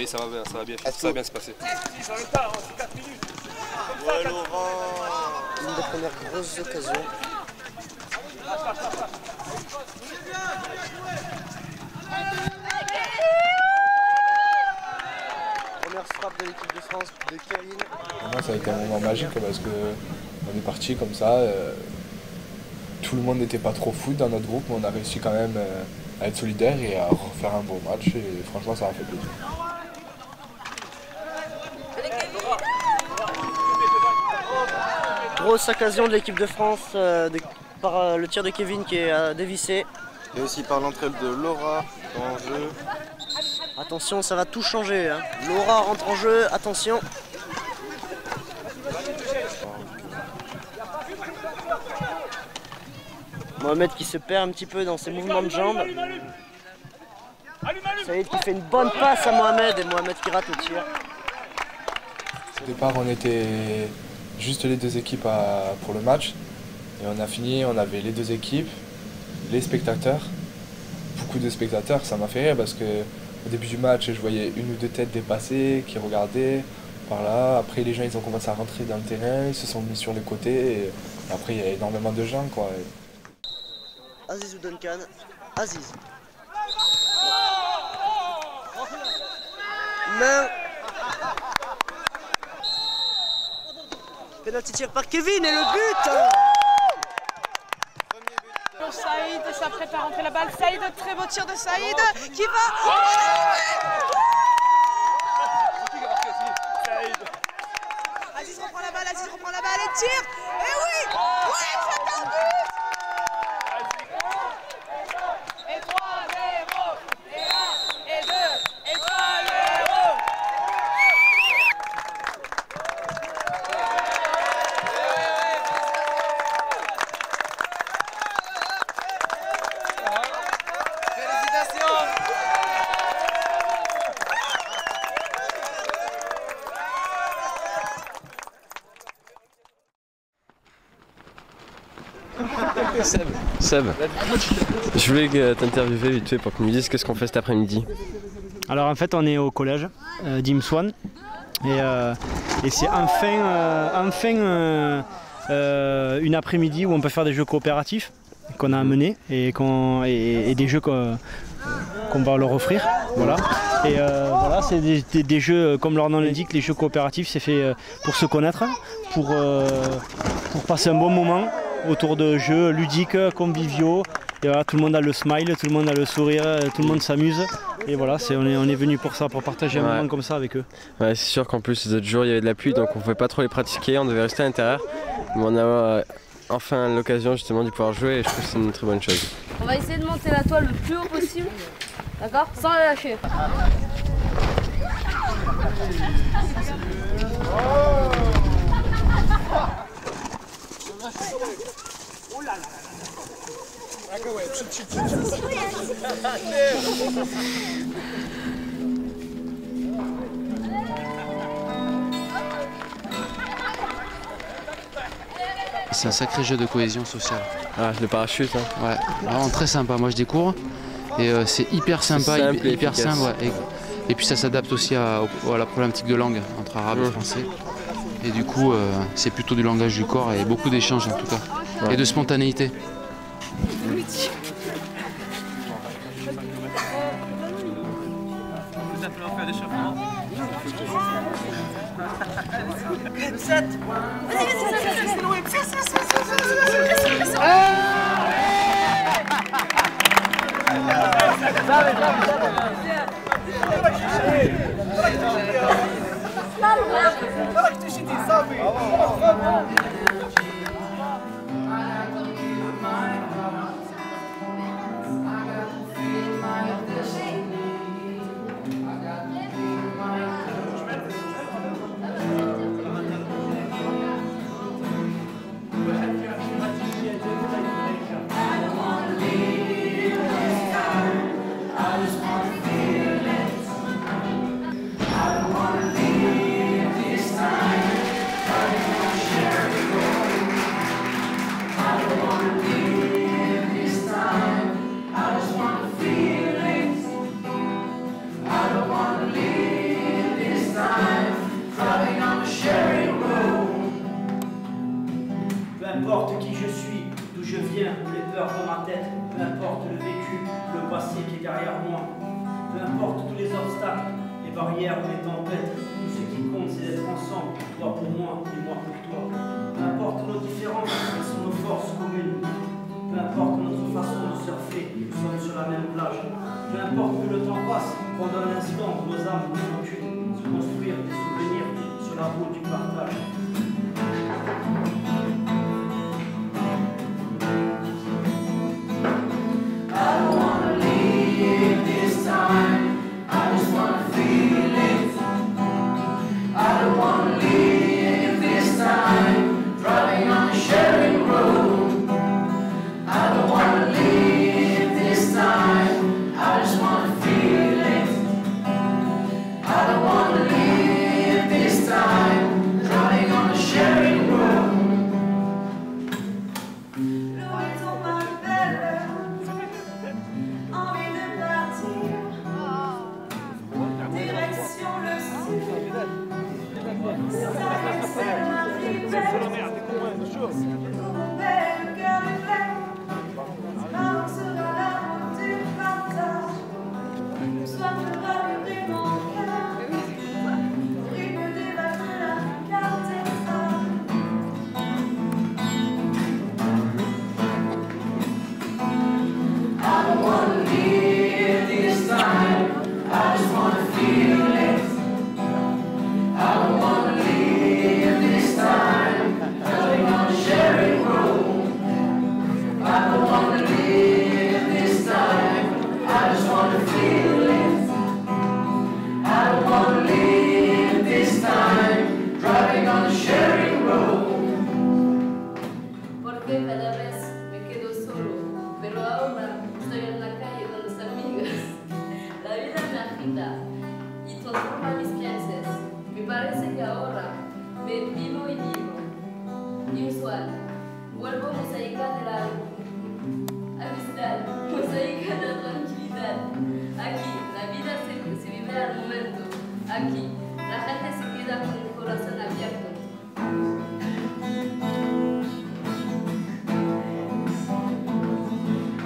ça va bien se passer. Ouais, Laurent. Une des premières grosses occasions. Première frappe de l'équipe de France de Kevin. Pour moi, ça a été un moment magique parce qu'on est parti comme ça. Tout le monde n'était pas trop foot dans notre groupe, mais on a réussi quand même à être solidaires et à refaire un bon match. Et franchement, ça a fait plaisir. Grosse occasion de l'équipe de France par le tir de Kevin qui est dévissé. Et aussi par l'entrée de Laura en jeu. Attention, ça va tout changer. Hein. Laura rentre en jeu, attention. Mohamed qui se perd un petit peu dans ses mouvements de jambes. Saïd qui fait une bonne passe à Mohamed et Mohamed qui rate le tir. Au départ, on était juste les deux équipes pour le match. Et on a fini, on avait les deux équipes, les spectateurs. Beaucoup de spectateurs, ça m'a fait rire parce qu'au début du match, je voyais une ou deux têtes dépassées qui regardaient par là. Après, les gens ils ont commencé à rentrer dans le terrain, ils se sont mis sur les côtés. Et après, il y a énormément de gens, quoi. Aziz ou Duncan? Aziz. Main. Penalty tir par Kevin et le but. Saïd s'apprête à rentrer la balle. Saïd, très beau tir de Saïd qui va. Aziz reprend la balle et tire. Et oui, c'est un but. Et 3-0, et 1, et 2, et 3-0. Seb, je voulais t'interviewer vite fait pour que tu me dises qu'est-ce qu'on fait cet après-midi. Alors en fait on est au collège d'Imswan et c'est enfin une après-midi où on peut faire des jeux coopératifs qu'on a amenés et des jeux qu'on va leur offrir. Voilà. Et voilà, c'est des jeux, comme leur nom l'indique, les jeux coopératifs, c'est fait pour se connaître, pour passer un bon moment autour de jeux ludiques, conviviaux. Et voilà, tout le monde a le smile, tout le monde a le sourire, tout le monde s'amuse. Et voilà, on est venu pour ça, pour partager un moment comme ça avec eux. Ouais, c'est sûr qu'en plus les autres jours il y avait de la pluie, donc on ne pouvait pas trop les pratiquer, on devait rester à l'intérieur. Mais on a enfin l'occasion justement de pouvoir jouer et je trouve que c'est une très bonne chose. On va essayer de monter la toile le plus haut possible, d'accord, sans la lâcher. C'est un sacré jeu de cohésion sociale. Ah, le parachute, hein. Ouais, vraiment très sympa. Moi je découvre et c'est hyper sympa, hyper simple. Ouais. Et puis ça s'adapte aussi à la problématique de langue entre arabe et français. Et du coup, c'est plutôt du langage du corps et beaucoup d'échanges en tout cas. Ouais. Et de spontanéité.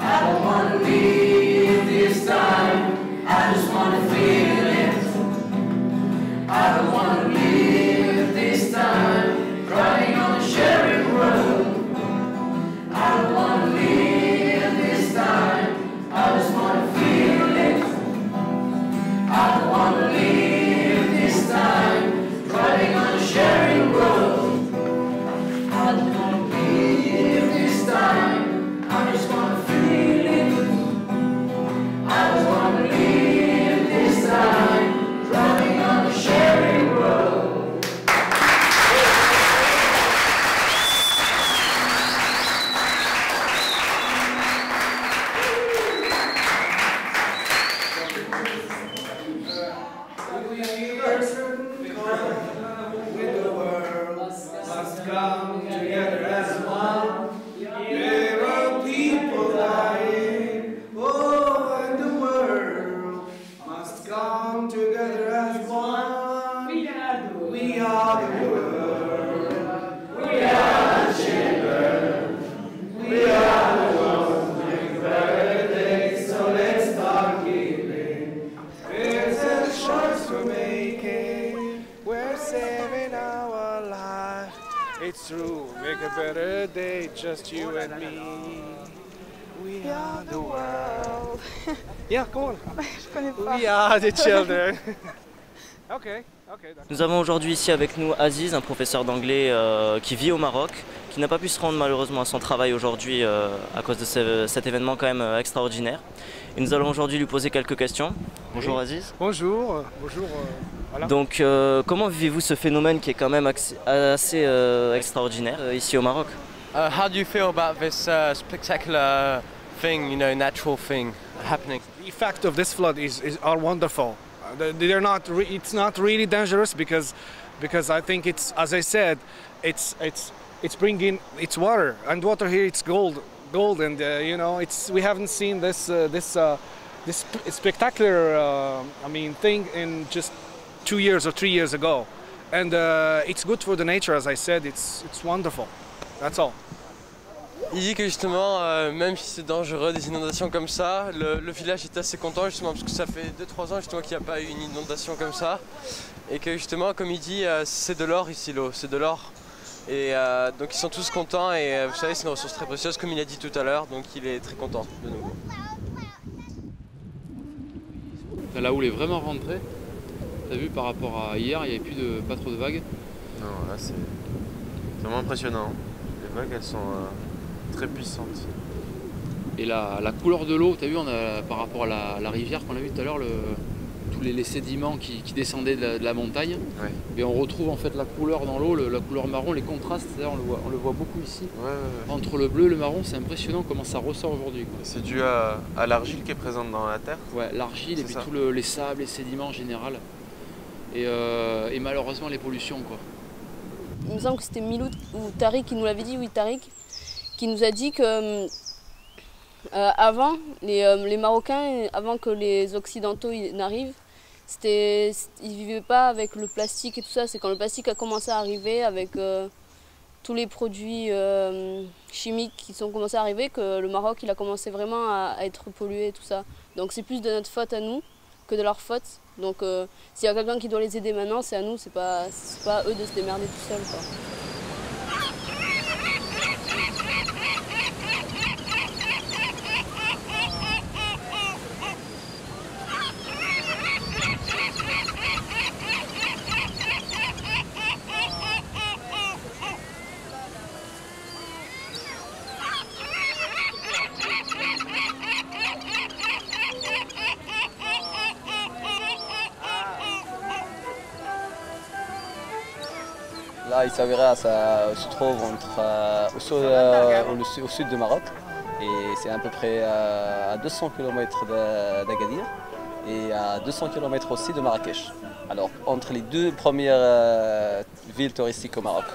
I don't wanna leave this time. I just wanna We are the world. We are the children. We are the ones who make better days. So let's start giving. There's a choice we're making. We're saving our life. It's true. Make a better day. Just you and me. We are the world. Yeah, come on. Je connais pas. We are the children. Okay. Nous avons aujourd'hui ici avec nous Aziz, un professeur d'anglais qui vit au Maroc, qui n'a pas pu se rendre malheureusement à son travail aujourd'hui à cause de cet événement quand même extraordinaire. Et nous allons aujourd'hui lui poser quelques questions. Bonjour Aziz. Bonjour. Voilà. Donc comment vivez-vous ce phénomène qui est quand même assez extraordinaire ici au Maroc? How do you feel about this spectacular thing, you know, natural thing happening? The effect of this flood are wonderful. It's not really dangerous because I think it's, as I said, it's bringing water, and water here it's gold, and you know, we haven't seen this spectacular thing in just 2 years or 3 years ago, and it's good for the nature, as I said. It's wonderful. That's all. Il dit que justement, même si c'est dangereux des inondations comme ça, le village est assez content justement parce que ça fait 2-3 ans justement qu'il n'y a pas eu une inondation comme ça. Et que justement, comme il dit, c'est de l'or ici l'eau, c'est de l'or. Et donc ils sont tous contents et vous savez c'est une ressource très précieuse comme il a dit tout à l'heure, donc il est très content de nouveau. Là où il est vraiment rentré, t'as vu par rapport à hier, il n'y avait pas trop de vagues. Non, là c'est vraiment impressionnant. Les vagues elles sont très puissantes. Et la couleur de l'eau, tu as vu, par rapport à la rivière qu'on a vu tout à l'heure, tous les sédiments qui descendaient de la montagne. Ouais. Et on retrouve en fait la couleur dans l'eau, la couleur marron, les contrastes, on le voit beaucoup ici. Ouais. Entre le bleu et le marron, c'est impressionnant comment ça ressort aujourd'hui. C'est dû à l'argile qui est présente dans la terre? Ouais, l'argile et puis tous les sables, les sédiments en général. Et malheureusement les pollutions, quoi. Il me semble que c'était Miloud ou Tariq qui nous l'avait dit, oui Tariq, qui nous a dit que avant, les Marocains, avant que les Occidentaux n'arrivent, ils ne vivaient pas avec le plastique et tout ça. C'est quand le plastique a commencé à arriver avec tous les produits chimiques qui sont commencés à arriver que le Maroc il a commencé vraiment à être pollué et tout ça. Donc c'est plus de notre faute à nous que de leur faute. Donc s'il y a quelqu'un qui doit les aider maintenant, c'est à nous, c'est pas à eux de se démerder tout seuls, quoi. Là, Essaouira, ça se trouve au sud du Maroc et c'est à peu près à 200 km d'Agadir et à 200 km aussi de Marrakech. Alors, entre les deux premières villes touristiques au Maroc.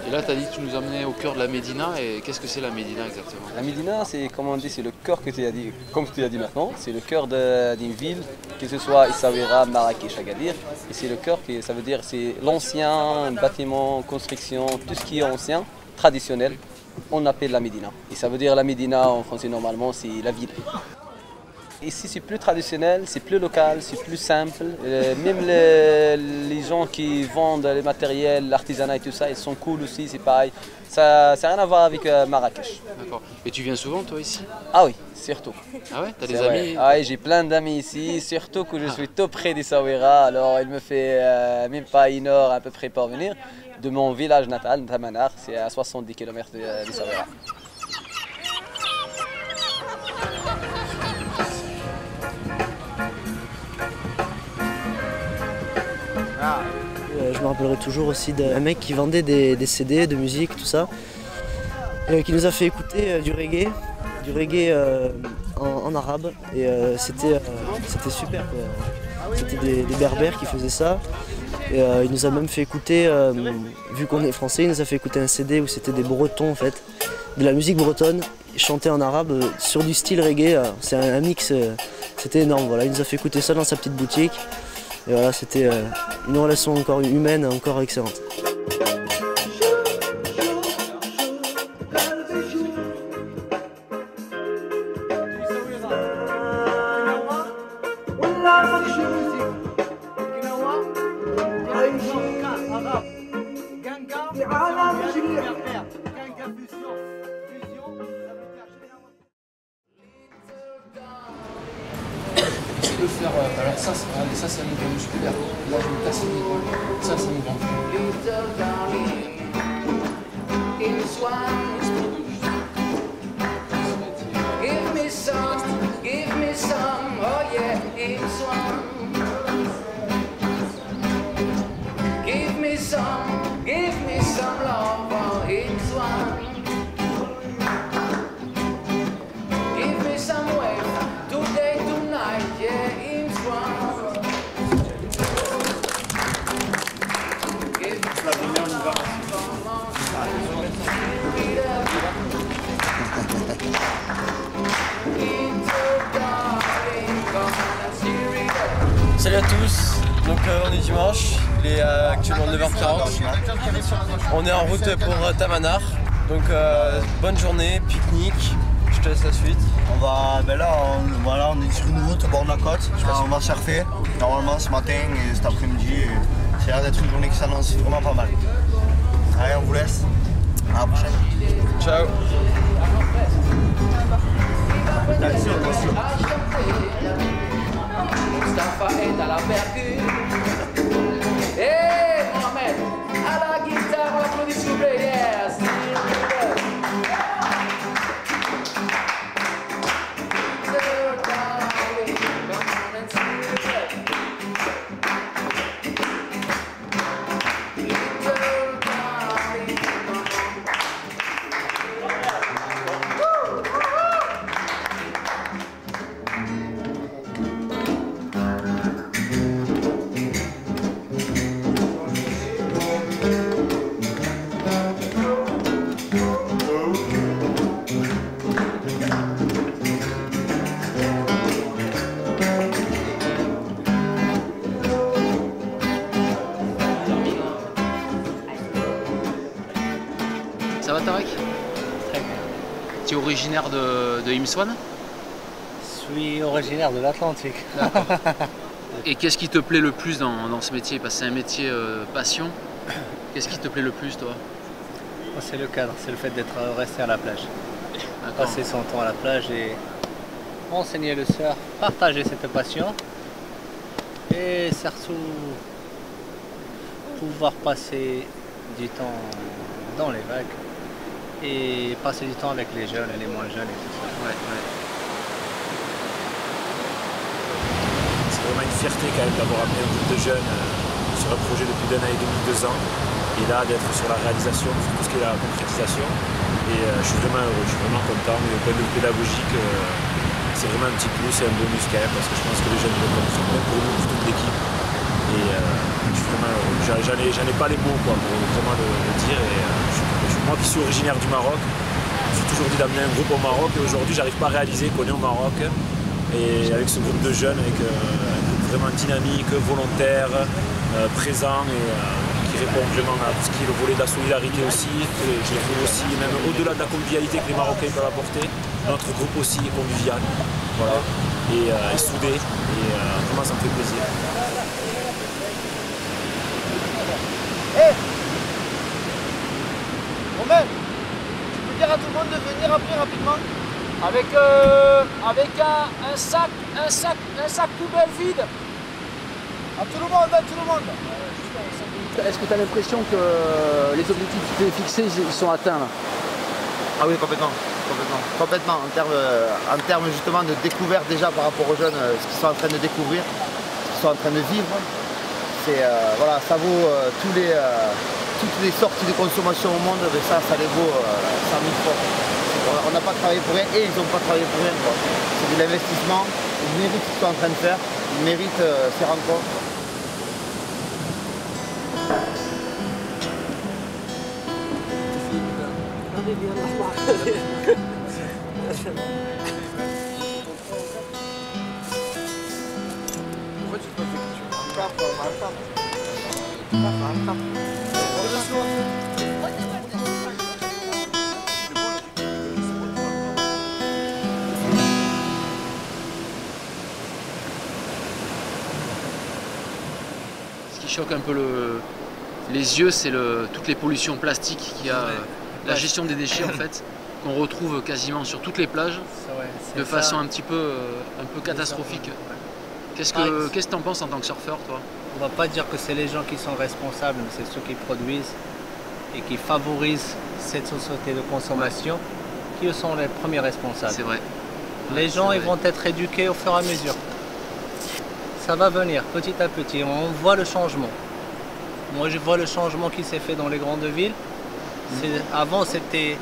Et là, tu as dit que tu nous emmenais au cœur de la Médina, et qu'est-ce que c'est la Médina exactement? La Médina, c'est comme on dit, c'est le cœur que tu as dit, comme tu l'as dit maintenant, c'est le cœur d'une ville, que ce soit Essaouira, Marrakech, Agadir, et c'est le cœur, ça veut dire c'est l'ancien bâtiment, construction, tout ce qui est ancien, traditionnel, on appelle la Médina. Et ça veut dire la Médina en français normalement, c'est la ville. Ici c'est plus traditionnel, c'est plus local, c'est plus simple. Même les gens qui vendent les matériels, l'artisanat et tout ça, ils sont cool aussi, c'est pareil. Ça n'a rien à voir avec Marrakech. D'accord. Et tu viens souvent toi ici? Ah oui, surtout. Ah ouais? T'as des amis? Ah oui, j'ai plein d'amis ici, surtout que je suis tout près d'Essaouira, alors il me fait même pas 1 heure à peu près pour venir de mon village natal, Tamanar, c'est à 70 km d'Essaouira. Je me rappellerai toujours aussi d'un mec qui vendait des CD de musique, tout ça, qui nous a fait écouter du reggae en arabe, et c'était super, quoi. C'était des berbères qui faisaient ça, et il nous a même fait écouter, vu qu'on est français, il nous a fait écouter un CD où c'était des bretons en fait, de la musique bretonne, chantée en arabe sur du style reggae, c'est un mix, c'était énorme, voilà. Il nous a fait écouter ça dans sa petite boutique. Et voilà, c'était une relation encore humaine, encore excellente. De faire, alors ça c'est un mouvement musculaire. Là je me casse l'épaule, ça c'est un mouvement. Give me some, oh yeah, give me some love, oh, it's one. Give me some wave, today, tonight, yeah, it's one. Give me some love, Salut à tous, donc on est dimanche, il est actuellement 9h40. On est en route pour Tamanar, donc bonne journée, pique-nique, je te laisse la suite. On va, ben là, on est sur une route au bord de la côte, on va surfer normalement ce matin et cet après-midi. Ça a l'air d'être une journée qui s'annonce vraiment pas mal. Allez, on vous laisse, à la prochaine. Ciao. Mustafa est à la percue. Hey Mohamed, à la guitare, on applaudit s'il vous plaît, yes. Ça va Tarek? Très bien. Tu es originaire de Imswan? Je suis originaire de l'Atlantique. Et qu'est-ce qui te plaît le plus dans ce métier? Parce que c'est un métier passion. Qu'est-ce qui te plaît le plus toi? C'est le cadre, c'est le fait d'être resté à la plage. Passer son temps à la plage et enseigner le surf, partager cette passion et surtout pouvoir passer du temps dans les vagues et passer du temps avec les jeunes et les moins jeunes et tout ça. C'est vraiment une fierté quand même d'avoir amené un groupe de jeunes sur un projet depuis 1 an et demi, 2 ans, et là d'être sur la réalisation, sur tout ce qui est la concrétisation. Et je suis vraiment heureux, je suis vraiment content, mais au point de vue pédagogique, c'est vraiment un petit plus et un bonus quand même, parce que je pense que les jeunes sont bons pour nous, pour toute l'équipe. Et je suis vraiment heureux. J'en ai pas les mots quoi, pour vraiment le dire. Et, moi qui suis originaire du Maroc, je me suis toujours dit d'amener un groupe au Maroc, et aujourd'hui j'arrive pas à réaliser qu'on est au Maroc. Et avec ce groupe de jeunes, avec un groupe vraiment dynamique, volontaire, présent, et qui répond vraiment à tout ce qui est le volet de la solidarité aussi, que je trouve aussi, même au-delà de la convivialité que les Marocains peuvent apporter, notre groupe aussi est convivial, voilà, et soudé, et vraiment ça me fait plaisir. Hey Romain, tu peux dire à tout le monde de venir après rapidement avec un sac poubelle vide. À tout le monde, Est-ce que tu as l'impression que les objectifs que tu t'es fixés, ils sont atteints là? Ah oui, complètement. En termes justement de découverte déjà par rapport aux jeunes, ce qu'ils sont en train de découvrir, ce qu'ils sont en train de vivre. C'est voilà, ça vaut toutes les sorties de consommation au monde, mais ça les vaut 100 000 fois. On n'a pas travaillé pour rien et ils n'ont pas travaillé pour rien. C'est de l'investissement, ils méritent ce qu'ils sont en train de faire, ils méritent ces rencontres. Pourquoi tu te poses des questions? Ce qui choque un peu les yeux, c'est toutes les pollutions plastiques qu'il y a, la gestion des déchets en fait, qu'on retrouve quasiment sur toutes les plages, de façon un peu catastrophique. Qu'est-ce que tu en penses en tant que surfeur, toi? On va pas dire que c'est les gens qui sont responsables, mais c'est ceux qui produisent et qui favorisent cette société de consommation qui sont les premiers responsables. C'est vrai. Les gens ils vont être éduqués au fur et à mesure. Ça va venir petit à petit, on voit le changement. Moi je vois le changement qui s'est fait dans les grandes villes. Avant c'était...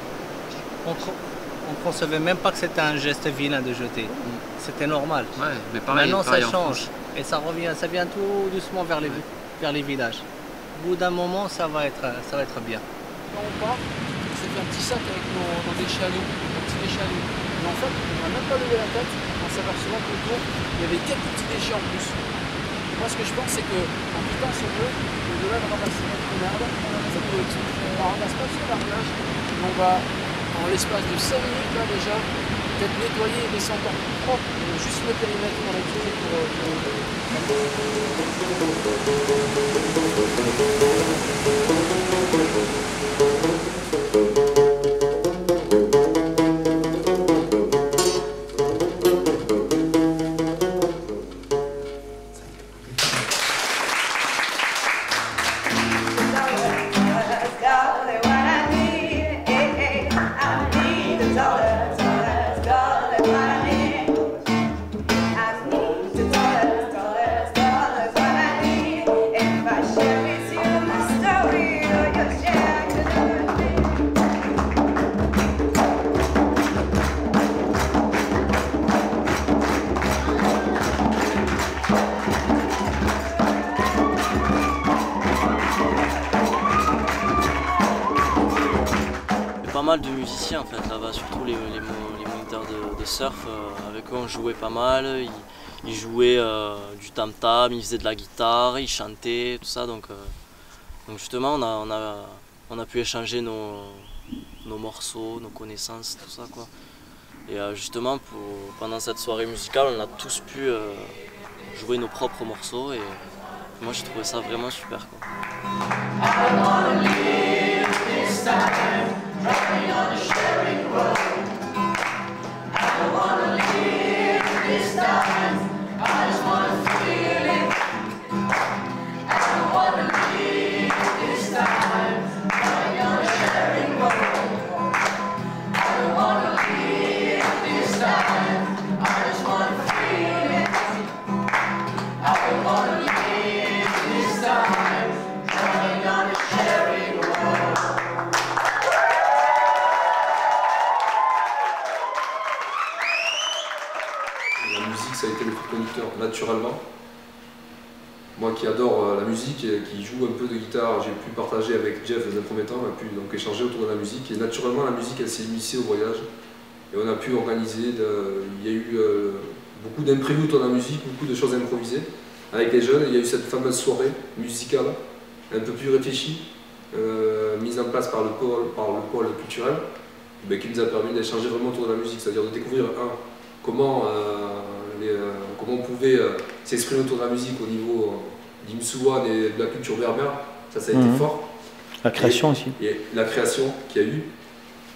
On ne concevait même pas que c'était un geste vilain de jeter. C'était normal. Ouais, mais pareil, maintenant pareil ça change. Et ça vient tout doucement vers les villages. Au bout d'un moment ça va être bien. Quand on part, on s'est fait un petit sac avec nos déchets à nous, nos petits déchets à nous. Mais en fait, on n'a même pas levé la tête en s'apercevant qu'autour, il y avait quelques petits déchets en plus. Et moi, ce que je pense, c'est qu'en quittant ce lieu, au-delà de ramasser notre merde, on ne ramasse pas sur la plage, mais on va, en l'espace de 5 minutes, là déjà, peut-être nettoyer et laisser encore plus propre, juste le périmètre dans lequel Pas mal de musiciens en fait là-bas, surtout les moniteurs de surf, avec eux on jouait pas mal, ils jouaient du tam-tam, ils faisaient de la guitare, ils chantaient, tout ça, donc justement on a pu échanger nos morceaux, nos connaissances, tout ça quoi. Et justement pendant cette soirée musicale on a tous pu jouer nos propres morceaux et moi j'ai trouvé ça vraiment super quoi. Driving on a sharing road. I don't wanna live this time. I just wanna feel it. I don't wanna live this time. Driving on a sharing road. I don't wanna live this time. I just wanna feel it. I don't wanna live this time. Driving on a sharing road. Ça a été le fil conducteur naturellement. Moi qui adore la musique et qui joue un peu de guitare, j'ai pu partager avec Jeff dans un premier temps, on a pu donc échanger autour de la musique et naturellement la musique elle s'est initiée au voyage et on a pu organiser, il y a eu beaucoup d'imprévus autour de la musique, beaucoup de choses improvisées avec les jeunes. Il y a eu cette fameuse soirée musicale un peu plus réfléchie, mise en place par le pôle culturel, qui nous a permis d'échanger vraiment autour de la musique, c'est-à-dire de découvrir comment on pouvait s'exprimer autour de la musique au niveau d'Imsouane et de la culture berbère, ça a été fort. La création aussi. Et la création qu'il y a eu.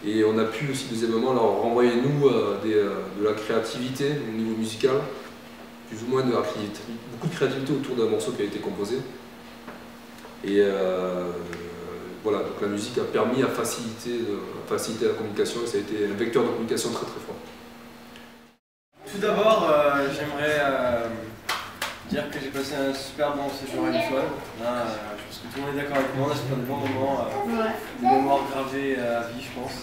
Et on a pu aussi, deuxièmement, leur renvoyer nous de la créativité au niveau musical, plus ou moins de la créativité, beaucoup de créativité autour d'un morceau qui a été composé. Et voilà, donc la musique a permis à faciliter la communication et ça a été un vecteur de communication très très fort. Tout d'abord, j'aimerais dire que j'ai passé un super bon séjour à Imsouane. Je pense que tout le monde est d'accord avec moi, on a fait des bons moments, des mémoires gravées à vie, je pense.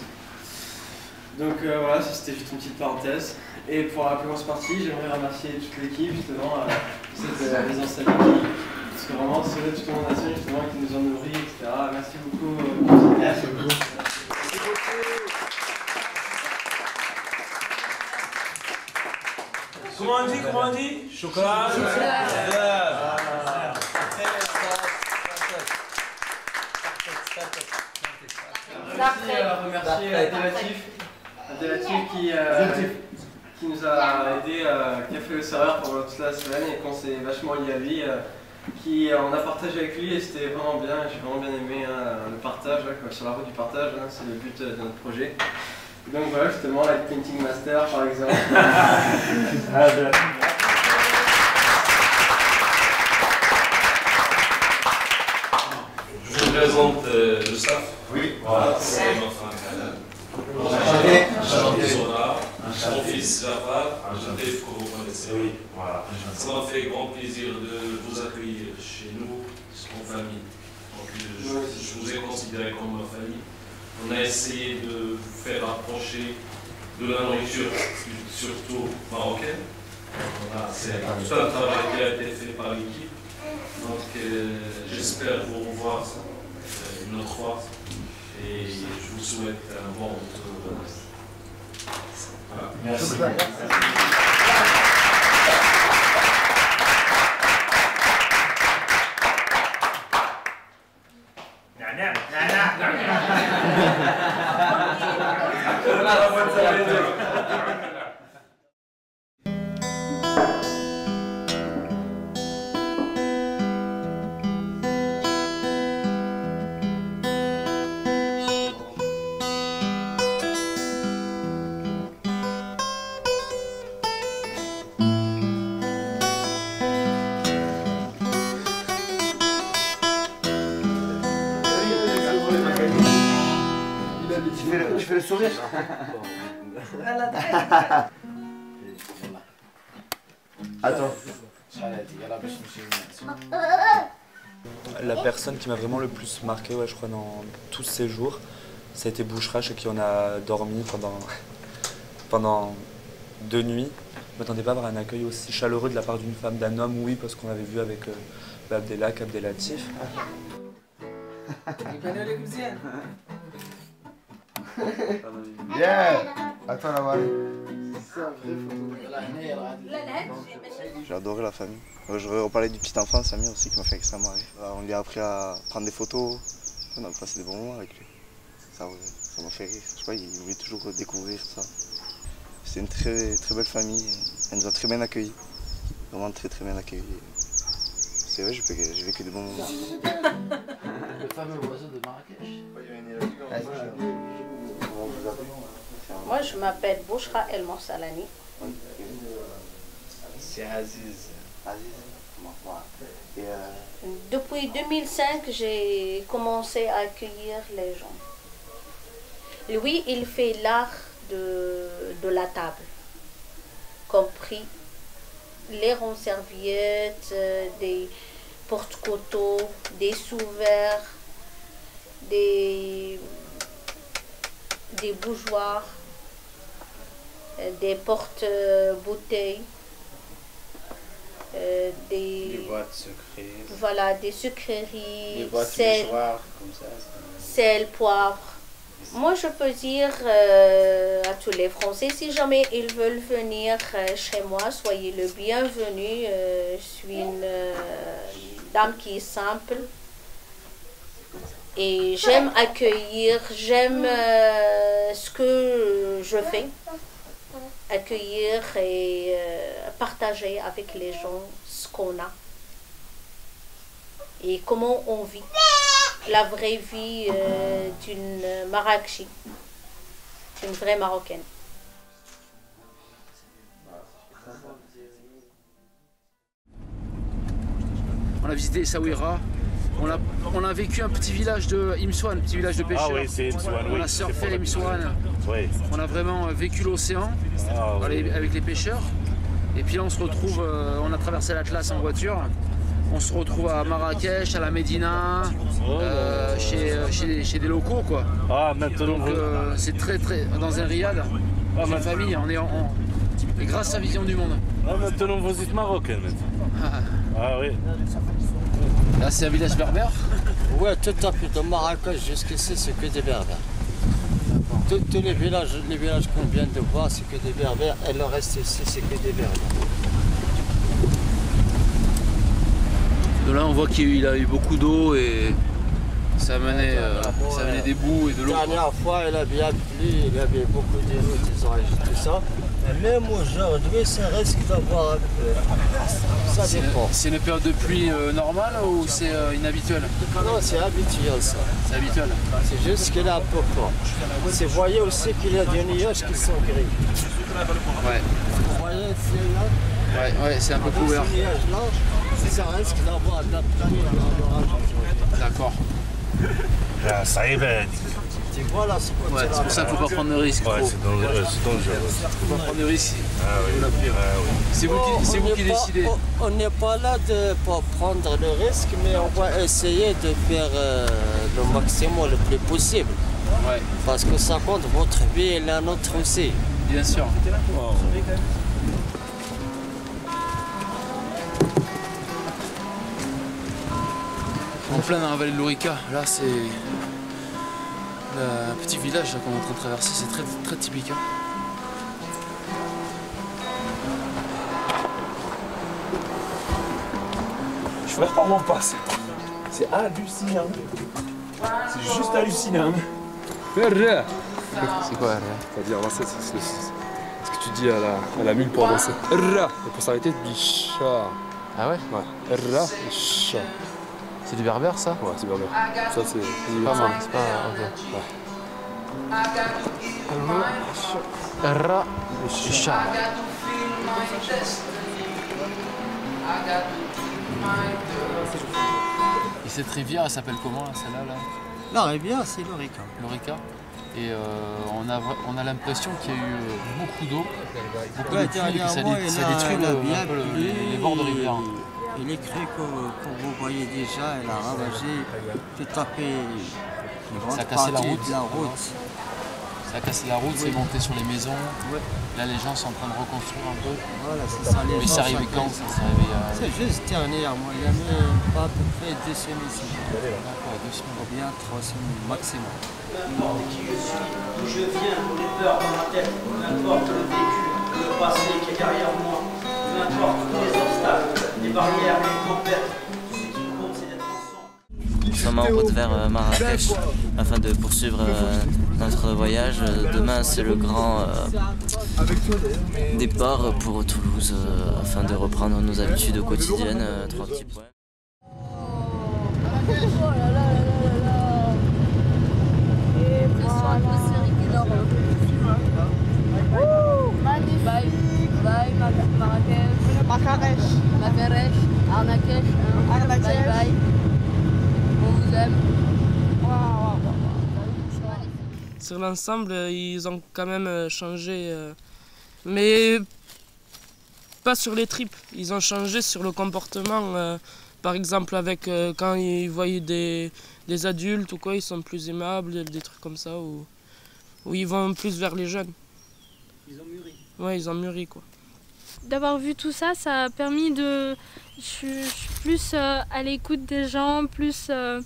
Donc voilà, c'était juste une petite parenthèse. Et pour la plus grosse partie, j'aimerais remercier toute l'équipe justement pour cette mise en scène. Parce que vraiment, c'est toute mon nation justement qui nous ont nourris, etc. Merci beaucoup. Merci beaucoup. Comment on dit? Chocolat. remercier Abdelatif qui nous a aidé, qui a fait le serveur pendant toute la semaine et qu'on s'est vachement lié à lui, on a partagé avec lui et c'était vraiment bien, j'ai vraiment bien aimé le partage, sur la route du partage, c'est le but de notre projet. Et donc voilà, justement, Light Painting Master par exemple. Je vous présente le staff. Oui. Voilà, c'est ma femme Kanan. Enchanté Zona, mon fils Jafar, enchanté que vous connaissez. Oui, voilà. Ça m'a fait grand plaisir de vous accueillir chez nous, en famille. Donc, je vous ai considéré comme ma famille. On a essayé de vous faire approcher de la nourriture, surtout marocaine. Voilà, c'est tout un travail qui a été fait par l'équipe. Donc j'espère vous revoir une autre fois et je vous souhaite un bon retour. Voilà. Merci. Tu fais le sourire. Attends. La personne qui m'a vraiment le plus marqué, je crois, dans tous ces jours, ça a été Bouchra, chez qui on a dormi pendant 2 nuits. Je ne m'attendais pas à avoir un accueil aussi chaleureux de la part d'une femme, d'un homme, oui, parce qu'on avait vu avec Abdelatif. Yeah. Attends là-bas. J'ai adoré la famille. Je reparlais du petit enfant, Samir aussi, qui m'a fait extrêmement rire. On lui a appris à prendre des photos. On a passé des bons moments avec lui. Ça m'a fait rire. Je sais pas, il voulait toujours découvrir ça. C'est une très belle famille. Elle nous a très bien accueillis. Vraiment très bien accueillis. C'est vrai, j'ai vécu des bons moments. Le fameux oiseau de Marrakech. Moi, je m'appelle Bouchra El Morsalani. C'est Aziz. Depuis 2005, j'ai commencé à accueillir les gens. Lui, il fait l'art de la table, compris les ronds serviettes, des porte-couteaux, des sous-verres, des bougeoirs, des porte-bouteilles, des boîtes secrètes. Voilà, des sucreries, des boîtes sel, comme ça. sel, poivre. Moi, je peux dire à tous les Français, si jamais ils veulent venir chez moi, soyez le bienvenu. Je suis une dame qui est simple. Et j'aime accueillir, j'aime ce que je fais. Accueillir et partager avec les gens ce qu'on a. Et comment on vit. La vraie vie d'une Marrakchi, d'une vraie Marocaine. On a visité Essaouira, on a vécu un petit village de Imsouane, un petit village de pêcheurs. Ah oui, c'est Imsouane, on a surfé Imsouane, on a vraiment vécu l'océan avec les pêcheurs. Et puis là on se retrouve, on a traversé l'Atlas en voiture. On se retrouve à Marrakech, à la Médina, chez des locaux quoi. Ah maintenant. Donc c'est très dans un riad, une famille, et grâce à Vision du Monde. Ah maintenant vous êtes marocain maintenant. Ah oui. Là c'est un village berbère. Ouais, tout à fait. De Marrakech jusqu'ici c'est que des berbères. Tous les villages qu'on vient de voir c'est que des berbères et le reste ici c'est que des berbères. De là on voit qu'il a eu beaucoup d'eau et Ça amenait des boues et de l'eau. La dernière fois, il a bien plu, il y avait beaucoup de routes, ils ont rajouté ça. Mais même aujourd'hui, ça risque d'avoir un peu. Ça dépend. C'est une période de pluie normale ou c'est inhabituel? Non, c'est habituel ça. C'est habituel. C'est juste qu'il est un peu fort. Vous voyez aussi qu'il y a des nuages qui sont gris. Ouais. Vous voyez, c'est là. Ouais, c'est un peu couvert. Ces nuages-là, ça risque d'avoir de la pluie dans l'orage. D'accord. Ça évite. Tu vois là, c'est ouais, c'est pour ça qu'il ne faut pas prendre de risques. Ouais, c'est dangereux. Il ne faut pas prendre de risques. Ah oui. C'est vous qui décidez. On n'est pas là pour prendre le risque, mais on va essayer de faire le maximum le plus possible. Ouais. Parce que ça compte votre vie et la nôtre aussi. Bien sûr. Wow. En plein dans la vallée de l'Orica, là c'est un petit village qu'on est en train de traverser, c'est très, très typique. Hein. Je vois vraiment pas, c'est hallucinant. C'est juste hallucinant. C'est quoi RR? C'est-à-dire avancer, c'est ce que tu dis à la mule pour avancer. Et pour s'arrêter, tu dis chat. Ah ouais? Ouais. Et chat. C'est du berbère ça? Ouais, c'est berbère. Ça c'est pas mal, c'est pas. Ok. Ra et chat. Et cette rivière, elle s'appelle comment celle-là là? La rivière, c'est l'Orica. L'Orica. Et on a l'impression qu'il y a eu beaucoup d'eau, beaucoup de pluie, et que ça détruit un peu les bords de rivière. Et les crues que vous voyez déjà, elle a ravagé tout à fait. Ça a cassé la route. Ça a cassé la route, c'est monté sur les maisons. Ouais. Là, les gens sont en train de reconstruire un peu. Voilà, c'est ça. Mais c'est arrivé quand ça? C'est juste dernièrement, il y a même pas à peu près 2 semaines ici. D'accord, 2 semaines. Ou bien 3 semaines maximum. Peu importe qui je suis, d'où je viens, pour les peurs dans ma tête, peu importe le vécu, le passé qui est derrière moi, peu importe tous les obstacles, les barrières, les tempêtes, tout ce qui compte c'est d'être ensemble. Nous sommes en route vers Marrakech afin de poursuivre notre voyage. Demain c'est le grand départ pour Toulouse afin de reprendre nos habitudes quotidiennes. 3 petits points. Bye Marrakech. Marrakech. Arnaquech. Bye bye. On vous aime. Sur l'ensemble, ils ont quand même changé, mais pas sur les tripes. Ils ont changé sur le comportement. Par exemple, avec quand ils voient des adultes ou quoi, ils sont plus aimables, des trucs comme ça, ou ils vont plus vers les jeunes. Ils ont mûri. Ouais, ils ont mûri quoi. D'avoir vu tout ça, ça a permis de... Je suis plus à l'écoute des gens, je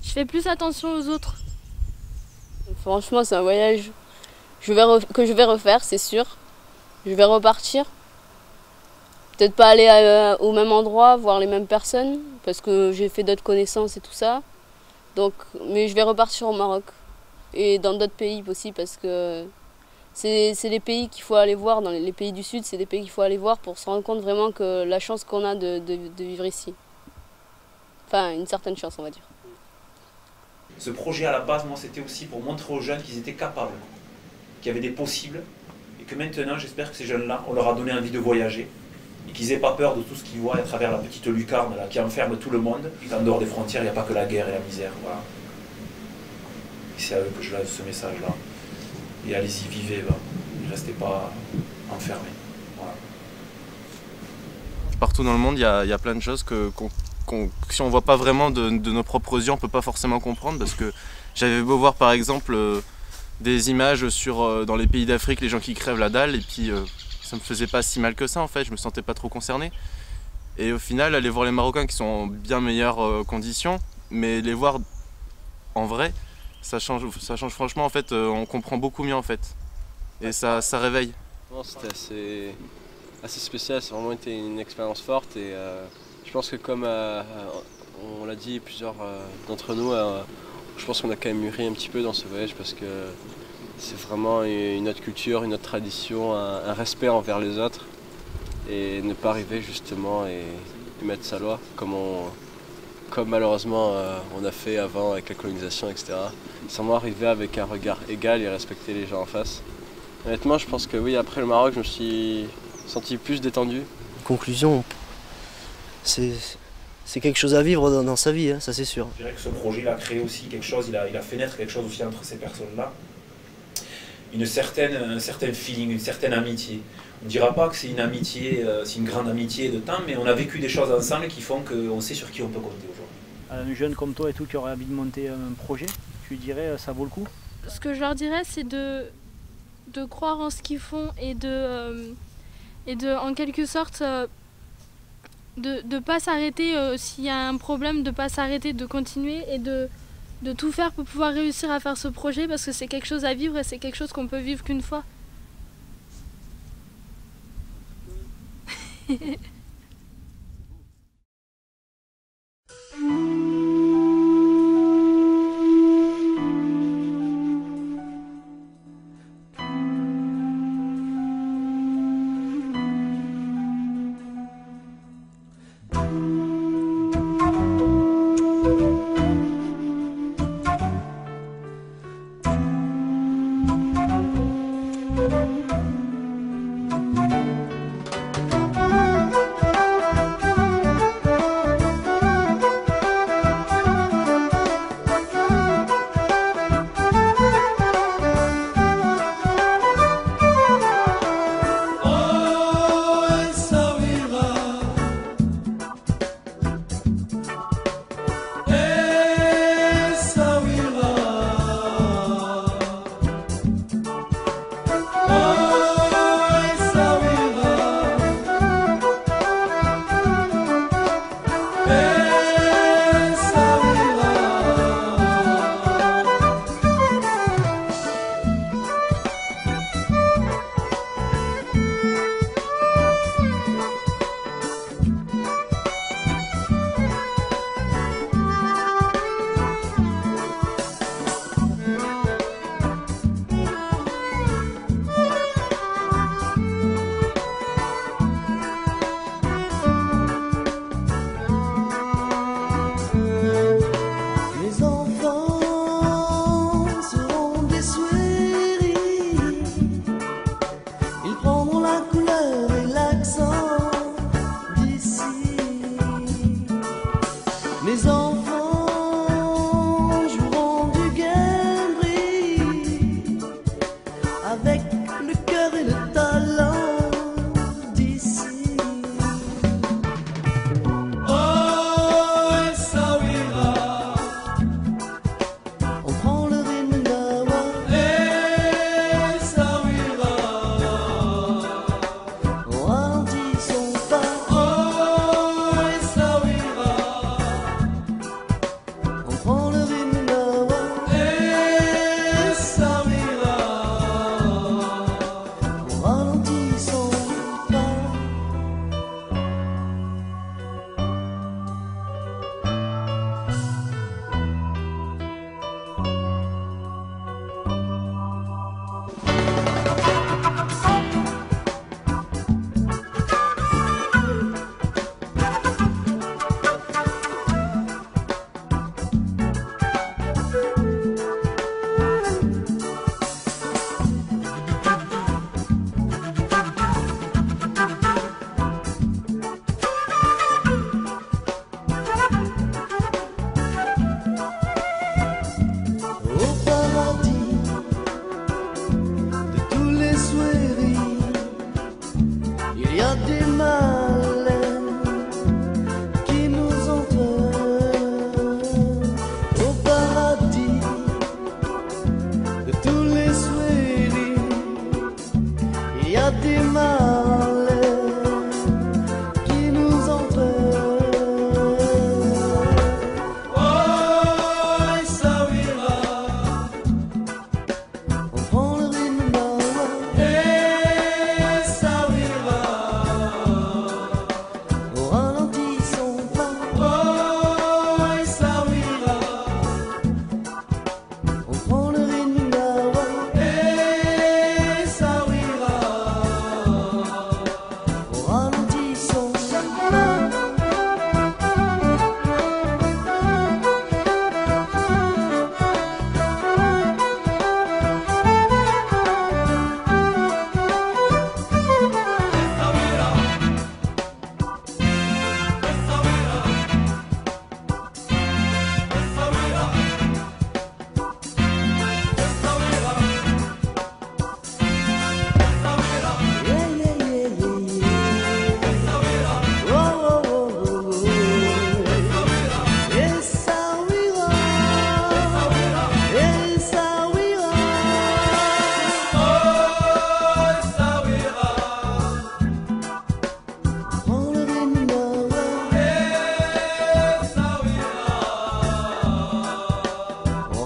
fais plus attention aux autres. Franchement, c'est un voyage que je vais refaire, c'est sûr. Je vais repartir. Peut-être pas aller au même endroit, voir les mêmes personnes, parce que j'ai fait d'autres connaissances et tout ça. Donc, mais je vais repartir au Maroc et dans d'autres pays aussi, parce que c'est les pays qu'il faut aller voir, dans les pays du Sud, c'est des pays qu'il faut aller voir pour se rendre compte vraiment que la chance qu'on a de vivre ici. Enfin, une certaine chance, on va dire. Ce projet à la base, moi, c'était aussi pour montrer aux jeunes qu'ils étaient capables, qu'il y avait des possibles, et que maintenant, j'espère que ces jeunes-là, on leur a donné envie de voyager, et qu'ils n'aient pas peur de tout ce qu'ils voient à travers la petite lucarne là, qui enferme tout le monde, et qu'en dehors des frontières, il n'y a pas que la guerre et la misère. Voilà. Et c'est à eux que je lance ce message-là. Et allez-y, vivez, ne restez pas enfermés. Voilà. Partout dans le monde, il y a plein de choses que si on ne voit pas vraiment de nos propres yeux, on ne peut pas forcément comprendre, parce que j'avais beau voir par exemple des images dans les pays d'Afrique, les gens qui crèvent la dalle, et puis ça me faisait pas si mal que ça en fait, je me sentais pas trop concerné. Et au final, aller voir les Marocains qui sont en bien meilleures conditions, mais les voir en vrai, ça change franchement en fait, on comprend beaucoup mieux en fait. Et ça réveille. C'était assez spécial, ça a vraiment été une expérience forte et je pense que comme on l'a dit, plusieurs d'entre nous, je pense qu'on a quand même mûri un petit peu dans ce voyage parce que c'est vraiment une autre culture, une autre tradition, un respect envers les autres et ne pas arriver justement et mettre sa loi comme malheureusement on a fait avant avec la colonisation, etc. Seulement arriver avec un regard égal et respecter les gens en face. Honnêtement, je pense que oui, après le Maroc, je me suis senti plus détendu. Conclusion, c'est quelque chose à vivre dans sa vie, hein, ça c'est sûr. Je dirais que ce projet il a créé aussi quelque chose, il a fait naître quelque chose aussi entre ces personnes-là. Un certain feeling, une certaine amitié. On ne dira pas que c'est une amitié, c'est une grande amitié de temps, mais on a vécu des choses ensemble qui font qu'on sait sur qui on peut compter aujourd'hui. Un jeune comme toi et tout qui aurait envie de monter un projet, tu dirais ça vaut le coup? Ce que je leur dirais, c'est de croire en ce qu'ils font et de en quelque sorte de pas s'arrêter s'il y a un problème, de pas s'arrêter, de continuer et de tout faire pour pouvoir réussir à faire ce projet parce que c'est quelque chose à vivre et c'est quelque chose qu'on peut vivre qu'une fois.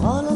Voilà